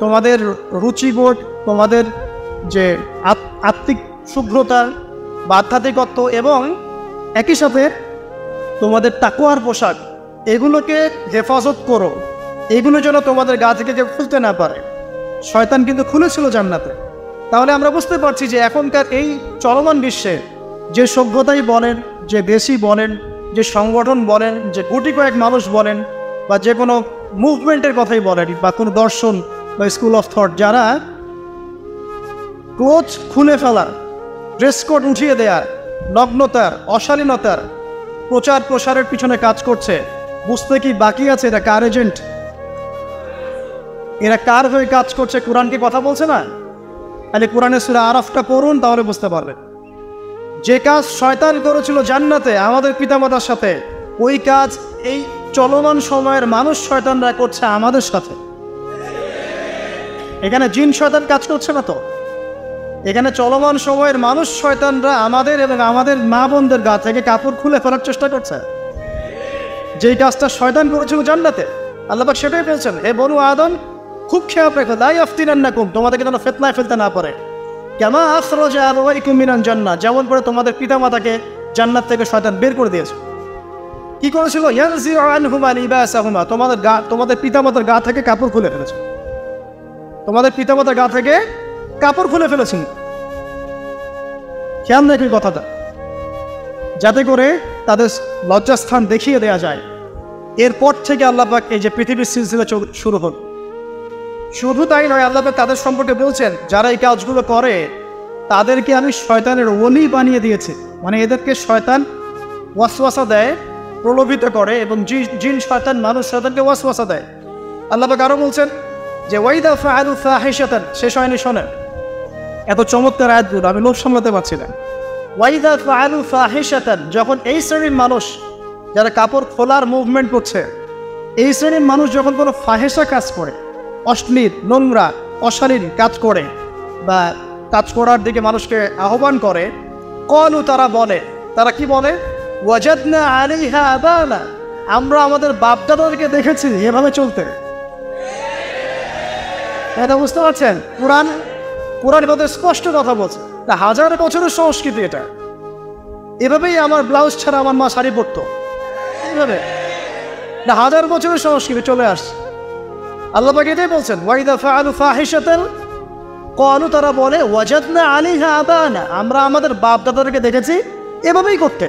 Speaker 1: তোমাদের রুচিবোধ, তোমাদের যে আত্মিক শুভ্রতা বা আধ্যাত্মিকত্ব এবং একই সাথে তোমাদের তাকওয়ার পোশাক, এগুলোকে হেফাজত করো। এগুলো যেন তোমাদের গা থেকে কেউ খুলতে না পারে। শয়তান কিন্তু খুলেছিল জান্নাতে। তাহলে আমরা বুঝতে পারছি যে এখনকার এই চলমান বিশ্বে যে সভ্যতাই বলেন, যে দেশই বলেন, যে সংগঠন বলেন, যে গুটি কয়েক মানুষ বলেন, বা যে কোনো মুভমেন্টের কথাই বলেন, বা কোনো দর্শন বা স্কুল অফ থট, যারা ক্লোথ খুলে ফেলার, ড্রেস কোড উঠিয়ে দেওয়ার, নগ্নতার, অশালীনতার প্রচার প্রসারের পিছনে কাজ করছে, বুঝতে কি বাকি আছে এরা কার এজেন্ট? এরা কার হয়ে কাজ করছে? কোরআন কি কথা বলছে না? তাহলে কোরআনের সূরা আরাফটা পড়ুন, তাহলে বুঝতে পারবেন। যে কাজ শয়তান করেছিল জান্নাতে আমাদের পিতামাতার সাথে, ওই কাজ এই চলমান সময়ের মানুষ শয়তানরা করছে আমাদের সাথে। এখানে জিন শয়তান কাজ করছে না তো? এখানে চলমান সময়ের মানুষ শয়তানরা আমাদের এবং আমাদের মা বোনদের গা থেকে কাপড় খুলে ফেলার চেষ্টা করছে। যেই কাজটা শয়তান করেছিল জান্নাতে, আল্লাহ পাক সেটাই বলছেন, হে বনু আদম, খুব খেয়াল রেখো, লা ইয়াফতিনান্নাকুম, তোমাদেরকে যেন ফিতনায় ফেলতে না পারে। কামা আখরাজা আবাওয়াইকুম মিনাল জান্নাহ, যেমন করে তোমাদের পিতামাতাকে জান্নাত থেকে শয়তান বের করে দিয়েছে। কি করেছিল? ইয়ানজিউ আনহুমা লিবাসাহুমা, তোমাদের পিতামাতার গা থেকে কাপড় খুলে ফেলেছে। তোমাদের পিতামাতার গা থেকে কাপড় খুলে ফেলেছেন। খেয়াল রাখি কথাটা, যাতে করে তাদের লজ্জাস্থান দেখিয়ে দেয়া যায়। এরপর থেকে আল্লাহ পাক এই যে পৃথিবীর সিলসিলা শুরু হল। শুধু তাই নয়, আল্লাহ পাক তাদের সম্পর্কে বলছেন, যারা এই কাজগুলো করে তাদেরকে আমি শয়তানের ওলি বানিয়ে দিয়েছি। মানে এদেরকে শয়তান ওয়াসওয়াসা দেয়, প্রলোভিত করে, এবং জিন শয়তান মানুষ শয়তানকে ওয়াসওয়াসা দেয়। আল্লাহ পাক আরও বলছেন যে ওয়াইদা ফাআলু ফাহিশাতান, শেষ হয়নি, শোনেন এত চমৎকার আয়াতগুলো, আমি লোভ সামলাতে পারছি না। ওয়াইদা ফাআলু ফাহিশাতান, যখন এই শ্রেণীর মানুষ যারা কাপড় খোলার মুভমেন্ট করছে, এই শ্রেণীর মানুষ যখন কোনো ফাহেসা কাজ করে, অশ্লীল, নোংরা, অশালীন কাজ করে বা কাজ করার দিকে মানুষকে আহ্বান করে, ক্বালু, তারা কি বলে? ওয়াজাদনা আলাইহা আবানা, আমরা আমাদের বাপদাদাদেরকে দেখেছি এভাবে চলতে। এটা বুঝতে পারছেন? কোরআন কত স্পষ্ট কথা বলছে। হাজার বছরের সংস্কৃতি এটা। এভাবেই আমার ব্লাউজ ছাড়া আমার মা শাড়ি পরতো, এইভাবে। হাজার বছরের সংস্কৃতি চলে আসছে। আল্লাহ পাক এটাই বলছেন, ওয়াইদা ফাআলু ফাহিশাতান ক্বালু, তারা বলে ওয়াজাদনা আলাইহা আবানা, আমরা আমাদের বাপ দাদাদেরকে দেখেছি এভাবেই করতে।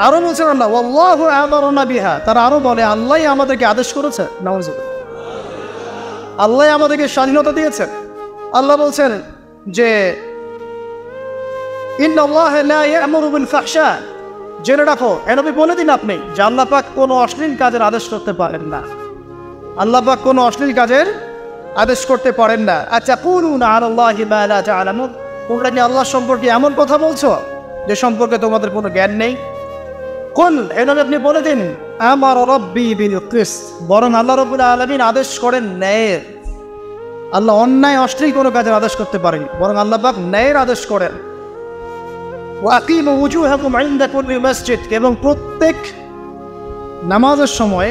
Speaker 1: আরো বলছেন আল্লাহ, ওয়াল্লাহু আমারনা বিহা, তারা আরো বলে আল্লাহই আমাদেরকে আদেশ করেছে। নাউযুবিল্লাহ, আল্লাহ আমাদেরকে স্বাধীনতা দিয়েছেন। আল্লাহ বলছেন যে ইন্নাল্লাহা লা ইয়া'মুরু বিল ফাহশা, জেনে রাখো, নবী বলে দিন আপনি যে আল্লাহ পাক কোনো অশ্লীল কাজের আদেশ করতে পারেন না। আল্লাহ পাক কোনো অশ্লীল কাজের আদেশ করতে পারেন না। আচ্ছা, কুলুনা আলাল্লাহি মা লা তা'লামুন, তোমরা কি আল্লাহ সম্পর্কে এমন কথা বলছো যে সম্পর্কে তোমাদের কোনো জ্ঞান নেই? কুল, নবী আপনি বলে দিন, আমার রব্বি বিল কিসত, বরং আল্লাহ রাব্বুল আলামিন আদেশ করেন ন্যায়ের। আল্লাহ অন্যায় অশ্লীল কোনো কাজের আদেশ করতে পারেন, বরং আল্লাহ পাক ন্যায়ের আদেশ করেন। ওয়াকিমু ওয়ুজুহাকুম ইনদা কুল্লি মসজিদ, এবং প্রত্যেক নামাজের সময়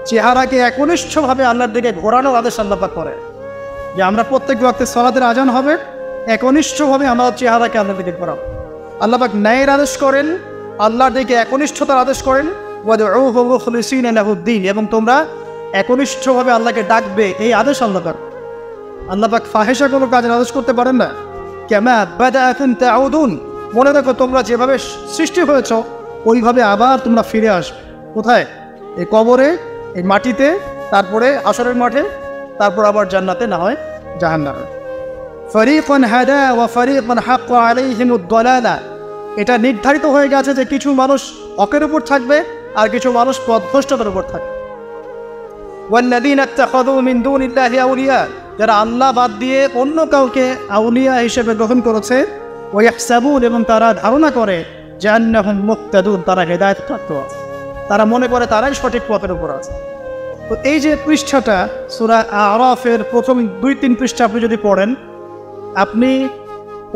Speaker 1: চেহারাকে একনিষ্ঠভাবে আল্লাহর দিকে ঘোরানোর আদেশ আল্লাহ পাক করে। যে আমরা প্রত্যেক ওয়াক্তে সালাতের আজান হবে, একনিষ্ঠভাবে আমার চেহারাকে আল্লাহর দিকে ঘোরাবো। আল্লাহ পাক ন্যায়ের আদেশ করেন, আল্লাহর দিকে একনিষ্ঠতার আদেশ করেন। ওয়াদউহু মুখলিসিনা লাহুদ্দীন, এবং তোমরা একনিষ্ঠভাবে আল্লাহকে ডাকবে, এই আদেশ আল্লাহ পাক। আল্লাহ পাক ফাহেসা কোনো কাজের আদেশ করতে পারেন না। কামা বাদাআকুম তাউদুন, মনে রাখো তোমরা যেভাবে সৃষ্টি হয়েছ ওইভাবে আবার তোমরা ফিরে আসবে। কোথায়? এই কবরে, এই মাটিতে, তারপরে হাশরের মাঠে, তারপর আবার জান্নাতে, না হয় জাহান্নামে। ফারিকান হাদা ওয়া ফারিকান হাক্কা আলাইহিমুদ দালালা, এটা নির্ধারিত হয়ে গেছে যে কিছু মানুষ হকের উপর থাকবে আর কিছু মানুষ পথভ্রষ্টতার উপর থাকবে। ওয়াল্লাযীনা ইত্তাখাযু মিন দুনিল্লাহি আউলিয়া, যারা আল্লাহ বাদ দিয়ে অন্য কাউকে আউলিয়া হিসেবে গ্রহণ করেছে, ওয়া ইয়াহসাবুন, এবং তারা ধারণা করে যে আন্নাহুম মুহতাদুন, তারা হেদায়েতপ্রাপ্ত আছে, তারা মনে করে তারাই সঠিক পথের উপর আছে। তো এই যে পৃষ্ঠাটা সূরা আরাফের প্রথম 2-3 পৃষ্ঠা আপনি যদি পড়েন, আপনি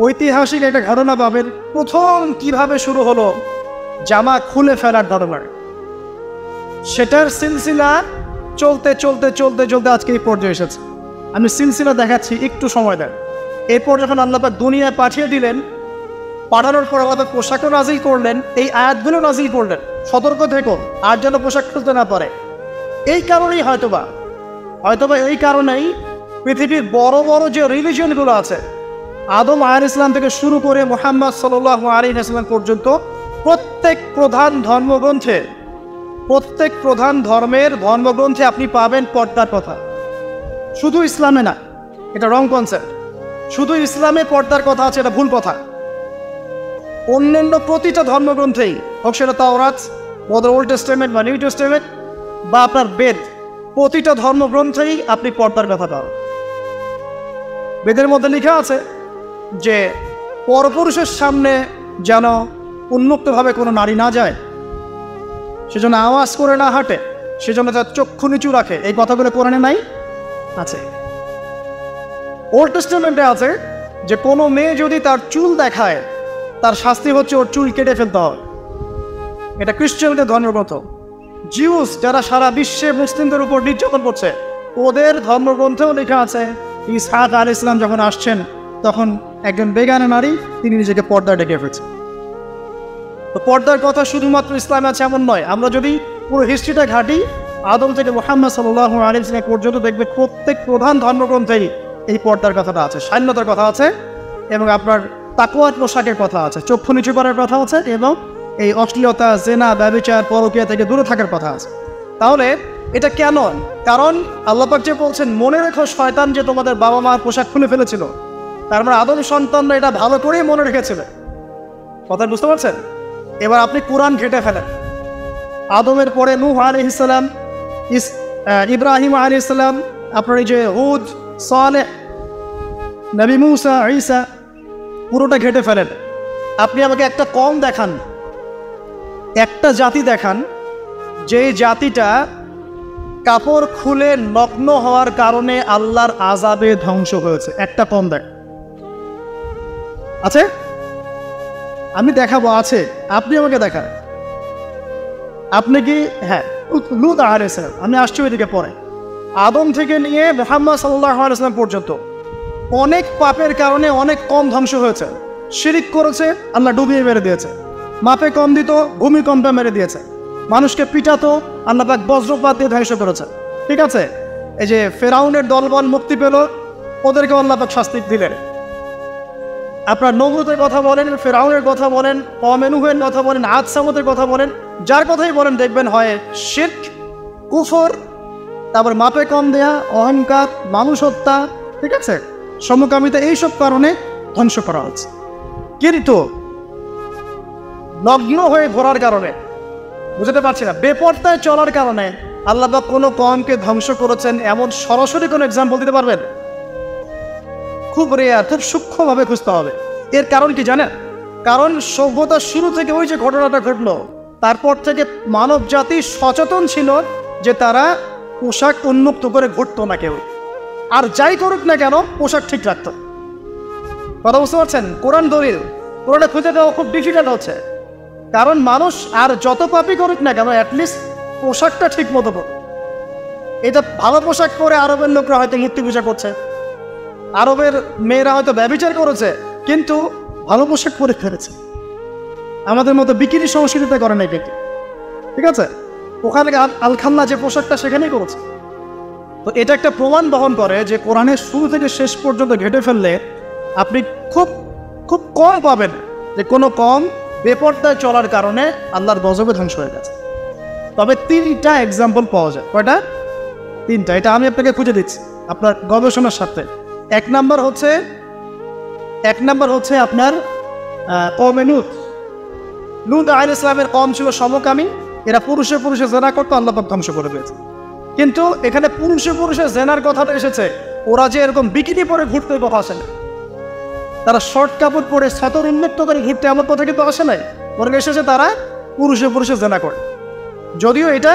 Speaker 1: ঐতিহাসিক একটা ঘটনা পাবেন। প্রথম কিভাবে শুরু হলো জামা খুলে ফেলার ঘটনা, সেটার সিলসিলা চলতে চলতে চলতে চলতে আজকে এই পর্যায়ে এসেছে। আমি সিলসিলা দেখাচ্ছি, একটু সময় দেন। এরপর যখন আল্লাহ পাক দুনিয়ায় পাঠিয়ে দিলেন, পাঠানোর পর আল্লাহ পাক পোশাকও নাজিল করলেন, এই আয়াতগুলো নাজিল করলেন, সতর্ক থেকো আর যেন পোশাক খুলতে না পারে। এই কারণেই হয়তোবা এই কারণেই পৃথিবীর বড় বড় যে রিলিজিয়নগুলো আছে, আদম আলাইহিস সালাম থেকে শুরু করে মুহাম্মদ সাল্লাল্লাহু আলাইহি ওয়াসাল্লাম পর্যন্ত, প্রত্যেক প্রধান ধর্মের ধর্মগ্রন্থে আপনি পাবেন পর্দার কথা। শুধু ইসলামে না, এটা রং কনসেপ্ট। শুধু ইসলামে পর্দার কথা আছে, এটা ভুল কথা। অন্যান্য প্রতিটা ধর্মগ্রন্থেই হোক, সেটা তাওরাত, ওল্ড টেস্টামেন্ট বা নিউ টেস্টামেন্ট, বা আপনার বেদ, প্রতিটা ধর্মগ্রন্থেই আপনি পর্দার কথা পাবেন। বেদের মধ্যে লেখা আছে যে পরপুরুষের সামনে যেন উন্মুক্তভাবে কোনো নারী না যায়, সেজন্য আওয়াজ করে না হাঁটে, সেজন্য তার চক্ষু নিচু রাখে। এই কথাগুলো কোরআনে নাই? আছে। ওল্ড টেস্টামেন্টে আছে যে কোনো মেয়ে যদি তার চুল দেখায়, তার শাস্তি হচ্ছে ওর চুল কেটে ফেলতে হবে। এটা খ্রিস্টানদের ধর্মগ্রন্থ। জিউস, যারা সারা বিশ্বে মুসলিমদের উপর নির্যাতন করছে, ওদের ধর্মগ্রন্থেও লেখা আছে ইসহাক আলাইহিস সালাম যখন আসছেন তখন একজন বেগানা নারী, তিনি নিজেকে পর্দা ডেকে ফেলছেন। তো পর্দার কথা শুধুমাত্র ইসলামে আছে এমন নয়। আমরা যদি পুরো হিস্ট্রিটা ঘাঁটি, আদম থেকে মুহাম্মদ সাল্লাল্লাহু আলাইহি ওয়াসাল্লাম পর্যন্ত দেখবে প্রত্যেক প্রধান ধর্মগ্রন্থেই এই পর্দার কথাটা আছে, সান্যতার কথা আছে, এবং আপনার তাকওয়ার পোশাকের কথা আছে, চক্ষু নিচু করার কথা আছে, এবং এই অশ্লীলতা, জেনা, ব্যভিচার, পরকীয়া থেকে দূরে থাকার কথা আছে। তাহলে এটা কেন? কারণ আল্লাহ পাক যে বলছেন, মনে রেখো শয়তান যে তোমাদের বাবা মার পোশাক খুলে ফেলেছিল, তার মানে আদম সন্তানরা এটা ভালো করেই মনে রেখেছিল। কথা বুঝতে পারছেন? এবার আপনি কোরআন ঘেটে ফেলেন। আদমের পরে নূহ আলাইহিস সালাম, ইব্রাহিম আলাইহিস সালাম, আপনার এই যে হুদ, সালেহ, নবী মুসা, ঈসা, পুরোটা ঘেটে ফেলেন। আপনি আমাকে একটা কম দেখান, একটা জাতি দেখান যে জাতিটা কাপড় খুলে নগ্ন হওয়ার কারণে আল্লাহর আযাবে ধ্বংস হয়েছে। একটা কম দেখ আছে? আমি দেখাবো, আছে। আপনি আমাকে দেখান। আপনি কি? হ্যাঁ, লূত আলাইহিস সালাম। আমি আসছি ওইদিকে পরে। আদম থেকে নিয়ে মুহাম্মদ সাল্লাল্লাহু আলাইহি ওয়াসাল্লাম পর্যন্ত অনেক পাপের কারণে অনেক কম ধ্বংস হয়েছে। শিরিক করেছে, আল্লাহ ডুবিয়ে মেরে দিয়েছে। মাপে কম দিত, ভূমিকম্পে মেরে দিয়েছে। মানুষকে পিটাতো, আল্লাহ পাক বজ্রপাত দিয়ে ধ্বংস করেছে। ঠিক আছে? এই যে ফেরাউনের দলবল মুক্তি পেল, ওদেরকে আল্লাহ পাক শাস্তি দিলেন। আপনার নমরুদের কথা বলেন, ফেরাউনের কথা বলেন, কওমে নূহের কথা বলেন, আদ সামুদের কথা বলেন, যার কথাই বলেন দেখবেন হয় শিরক, কুফর, তারপর মাপে কম দেয়া, অহংকার, মানুষ হত্যা, ঠিক আছে, সমকামিতা, এইসব কারণে ধ্বংস করা হচ্ছে। কিন্তু নগ্ন হয়ে ঘোরার কারণে, বুঝতে পারছি না, বেপরদায় চলার কারণে আল্লাহ পাক কোনো কওমকে ধ্বংস করেছেন এমন সরাসরি কোনো এক্সাম্পল দিতে পারবেন? খুব রেয়ার, খুব সূক্ষ্মভাবে খুঁজতে হবে। এর কারণ কি জানেন? কারণ সভ্যতার শুরু থেকে ওই যে ঘটনাটা ঘটলো, তারপর থেকে মানব জাতি সচেতন ছিল যে তারা পোশাক উন্মুক্ত করে ঘুরতো না কেউ, আর যাই করুক না কেন পোশাক ঠিক রাখত। কথা বুঝতে পারছেন? কোরআন দলিল, কোরআনে খুঁজে দেওয়া খুব ডিফিকাল্ট হচ্ছে। কারণ মানুষ আর যত পাপই করুক না কেন, অ্যাটলিস্ট পোশাকটা ঠিক মতো পড়ে। এটা ভালো পোশাক পরে আরবের লোকরা হয়তো মূর্তি পূজা করছে, আরবের মেয়েরা হয়তো ব্যভিচার করেছে, কিন্তু ভালো পোশাক পরে ফেলেছে। আমাদের মতো বিকিনি সংস্কৃতিতে করে নাই ব্যক্তি, ঠিক আছে? ওখানে আলখাল্লা যে পোশাকটা সেখানেই করেছে। তো এটা একটা প্রমাণ বহন করে যে কোরআনের শুরু থেকে শেষ পর্যন্ত ঘেঁটে ফেললে আপনি খুব খুব কম পাবেন যে কোনো কম বেপরদায় চলার কারণে আল্লাহর গজবে ধ্বংস হয়ে গেছে। তবে 3টা এক্সাম্পল পাওয়া যায়। কয়টা? 3টা। এটা আমি আপনাকে খুঁজে দিচ্ছি আপনার গবেষণার সাথে। এক নাম্বার হচ্ছে আপনার কওমে লূত আলাইহিস সালামের কওম ছিল সমকামী, এরা পুরুষে পুরুষে জেনা করতো, আল্লাহ পাক ধ্বংস করে দিয়েছে। কিন্তু এখানে পুরুষে পুরুষে জেনার কথাটা এসেছে, ওরা যে এরকম বিকিনি পরে ঘুরতে কথা আসে না, তারা শর্ট কাপড় পরে ছাতর উন্মুক্ত করে ঘুরতে আমার কথা কিন্তু আসে নাই, বরং এসেছে তারা পুরুষে পুরুষে জেনা করে, যদিও এটা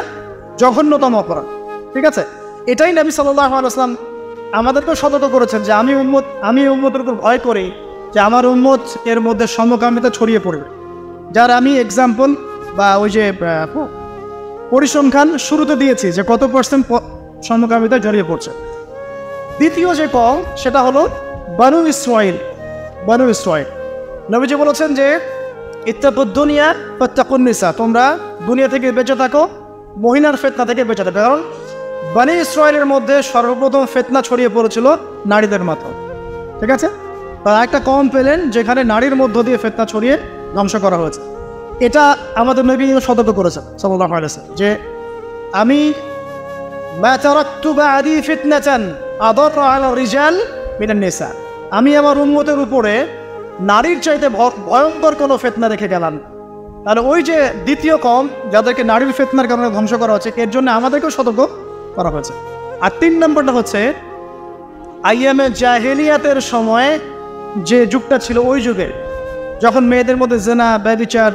Speaker 1: জঘন্যতম অপরাধ। ঠিক আছে, এটাই নবী সাল্লাল্লাহু আলাইহি ওয়াসাল্লাম আমাদেরকেও সতর্ক করেছেন যে আমি উম্মতের উপর ভয় করি যে আমার উম্মত এর মধ্যে সমকামিতা ছড়িয়ে পড়বে, যার আমি এক্সাম্পল বা ওই যে পরিসংখ্যান শুরুতে দিয়েছি যে কত % সমকামিতা জড়িয়ে পড়ছে। দ্বিতীয় যে কম সেটা হলো বানু ইসরাইল। নবীজি বলেছেন যে ইত্তাকুদ দুনিয়া ফাত্তাকুন নিসা, তোমরা দুনিয়া থেকে বেঁচে থাকো, মহিলার ফিতনা থেকে বেঁচে থাকো। কারণ বনী ইসরাইলের মধ্যে সর্বপ্রথম ফিতনা ছড়িয়ে পড়েছিল নারীদের মাথায়। ঠিক আছে, তারা একটা কম পেলেন যেখানে নারীর মধ্য দিয়ে ফিতনা ছড়িয়ে ধ্বংস করা হয়েছে। এটা আমাদের নবী সতর্ক করেছেন সাল্লাল্লাহু আলাইহি ওয়াসাল্লাম যে আমি মা তারাকতু বা'দি ফিতনাতান আদাররা আলা রিজাল মিনান নিসা, আমি আমার উম্মতের উপরে নারীর চাইতে ভয়ঙ্কর কোনো ফিতনা রেখে গেলাম। তাহলে ওই যে দ্বিতীয় কম যাদেরকে নারীর ফিতনার কারণে ধ্বংস করা হচ্ছে, এর জন্য আমাদেরকেও সতর্ক করা হয়েছে। আর 3 নম্বরটা হচ্ছে আইয়ামে জাহেলিয়াতের সময় যে যুগটা ছিল, ওই যুগে যখন মেয়েদের মধ্যে জেনা, ব্যভিচার,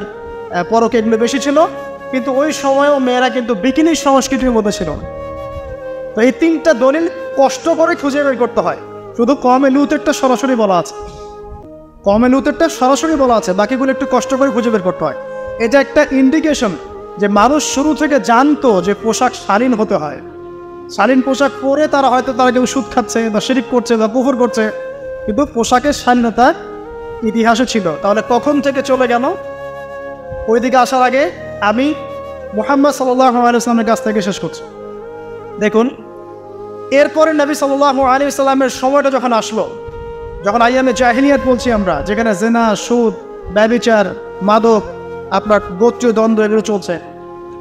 Speaker 1: পরকে এগুলো বেশি ছিল, কিন্তু ওই সময়ও মেয়েরা কিন্তু বিকিনি সংস্কৃতির মধ্যে ছিল না। তো এই 3টা দলিল কষ্ট করে খুঁজে বের করতে হয়। শুধু কওমে লূতেরটা সরাসরি বলা আছে, বাকিগুলো একটু কষ্ট করে খুঁজে বের করতে হয়। এটা একটা ইন্ডিকেশন যে মানুষ শুরু থেকে জানতো যে পোশাক শালীন হতে হয়, শালীন পোশাক পরে তারা হয়তো কেউ সুদ খাচ্ছে বা শিরিক করছে বা কুফর করছে, কিন্তু পোশাকের শালীনতা ইতিহাসে ছিল। তাহলে কখন থেকে চলে গেল? ওইদিকে আসার আগে আমি মুহাম্মদ সাল্লাল্লাহু আলাইহি ওয়াসাল্লামের কাছ থেকে শেষ করছি। দেখুন, এরপরে নবী সাল্লাল্লাহু আলাইহি ওয়াসাল্লামের সময়টা যখন আসলো, যখন আইয়ামে জাহিলিয়াত বলছি আমরা, যেখানে জেনা, সুদ, ব্যভিচার, মাদক, আপনার গোত্রীয় দ্বন্দ্ব এগুলো চলছে,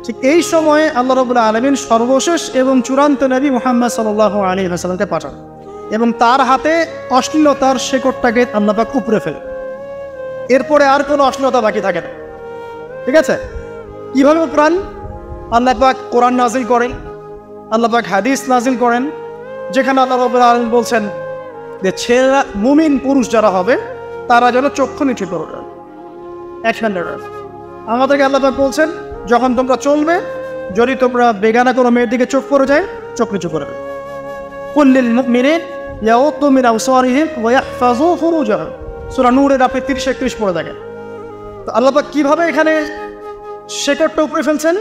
Speaker 1: ঠিক এই সময়ে আল্লাহ রাব্বুল আলামিন সর্বশেষ এবং চূড়ান্ত নবী মুহাম্মদ সাল্লাল্লাহু আলাইহি ওয়াসাল্লামকে পাঠান এবং তার হাতে অশ্লীলতার শেকড়টাকে আল্লাহ পাক উপড়ে ফেলে। এরপরে আর কোনো অশ্লীলতা বাকি থাকে না। ঠিক আছে, কিভাবে প্রাণ? আল্লাহ পাক কোরআন নাজিল করেন, আল্লাহ পাক হাদিস নাজিল করেন, যেখানে আল্লাহ রাব্বুল আলামিন বলছেন যে ছেলেরা, মুমিন পুরুষ যারা হবে তারা যেন চক্ষু নিচু করবে। আমাদেরকে আল্লাহ পাক বলছেন যখন তোমরা চলবে, যদি তোমরা বেগানা কোনো মেয়ের দিকে চোখ পড়ে যায়, চোখ নিচু করবে। কুল্লিল মুমিনিন ইয়াউদ্দু মিন আবসারিহিম ওয়া ইয়াহফাযু ফুরুজাহুম, সূরা নূরের আপনি 30-31 পড়ে দেখেন। তো আল্লাহ পাক কিভাবে এখানে শেকড়টা উপরে ফেলছেন?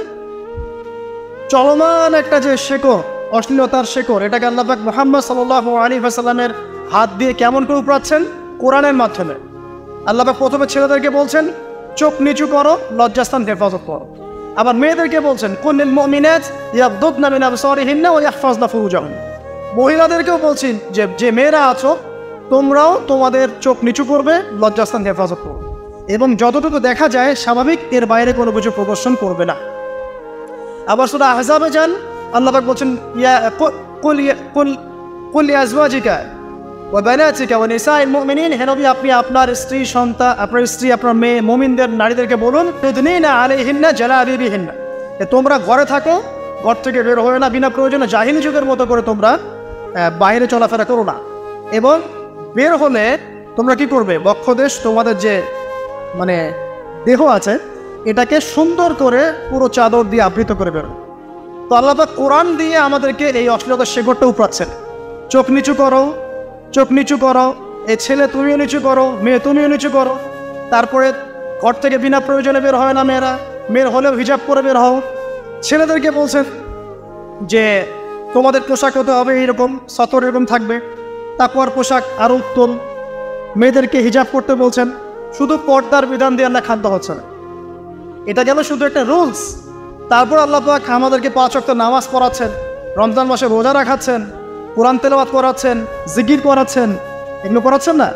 Speaker 1: চলমান একটা যে শেকড়, অশ্লীলতার শেকড়, এটাকে আল্লাহ পাক মুহাম্মদ সাল্লাল্লাহু আলাইহি ওয়াসাল্লামের হাত দিয়ে কেমন করে উপড়াচ্ছেন? কোরআনের মাধ্যমে। আল্লাহ পাক প্রথমে ছেলেদেরকে বলছেন চোখ নিচু করো, লজ্জাস্থান হেফাজত করো। আবার মেয়েদেরকে বলছেন কুল্লিল মুমিনাত ইয়াগদুদনা মিন আবসারিহিন্না ওয়া ইয়াহফাযনা ফুরুজাহুম, মহিলাদেরকেও বলছেন যে মেয়েরা আছো তোমরাও তোমাদের চোখ নিচু করবে, লজ্জাস্থান হেফাজত করবে এবং যতটুকু দেখা যায় স্বাভাবিক, এর বাইরে কোনো কিছু প্রদর্শন করবে না। আবার সূরা আহজাবে যান, আল্লাহ পাক বলছেন কুল লিআজওয়াজিকা ওয়া বানাতিকা ওয়া নিসাইল মুমিনিন, হে নবী আপনি আপনার স্ত্রী, সন্তান, আপনার স্ত্রী, আপনার মেয়ে, মুমিনদের নারীদেরকে বলুন তুদনিনা আলাইহিন্না জালাবিবিহিন্না, তোমরা ঘরে থাকো, ঘর থেকে বের হয় না, বিনা প্রয়োজনে জাহিলি যুগের মতো করে তোমরা বাইরে চলাফেরা করো না, এবং বের হলে তোমরা কি করবে? বক্ষদেশ, তোমাদের যে দেহ আছে এটাকে সুন্দর করে পুরো চাদর দিয়ে আবৃত করে বেরো। তো আল্লাহ পাক কোরআন দিয়ে আমাদেরকে এই অশ্লীলতার শেকড়টা উপড়াচ্ছেন। চোখ নিচু করো, চোখ নিচু করো, এই ছেলে তুমিও নিচু করো, মেয়ে তুমিও নিচু করো। তারপরে ঘর থেকে বিনা প্রয়োজনে বের হয় না মেয়েরা, মেয়ের হলেও হিজাব করে বের হও। ছেলেদেরকে বলছেন যে তোমাদের পোশাক হতে হবে এইরকম, সতর এরকম থাকবে, তাকওয়ার পোশাক আরও উত্তম। মেয়েদেরকে হিজাব করতে বলছেন। শুধু পর্দার বিধান দিয়ে আল্লাহ খাদ্য হচ্ছে না, এটা গেল শুধু একটা রুলস। তারপর আল্লাহ পাক আমাদেরকে 5 ওয়াক্ত নামাজ পড়াচ্ছেন, রমজান মাসে রোজা রাখাচ্ছেন, কোরআন তেলাওয়াত করাচ্ছেন, জিকির করাচ্ছেন, এগুলো করাচ্ছেন না?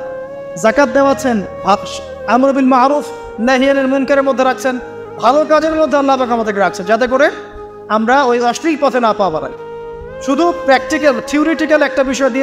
Speaker 1: যাকাত দেওয়াচ্ছেন, আমর বিল মারুফ নাহি আনিল মুনকারের মধ্যে রাখছেন, ভালো কাজের মধ্যে আল্লাহ পাক আমাদেরকে রাখছেন, যাতে করে আমরা ওই অশ্লীল পথে না পা বাড়াই। শুধু প্র্যাকটিক্যাল থিওরিটিক্যাল একটা বিষয় দিয়ে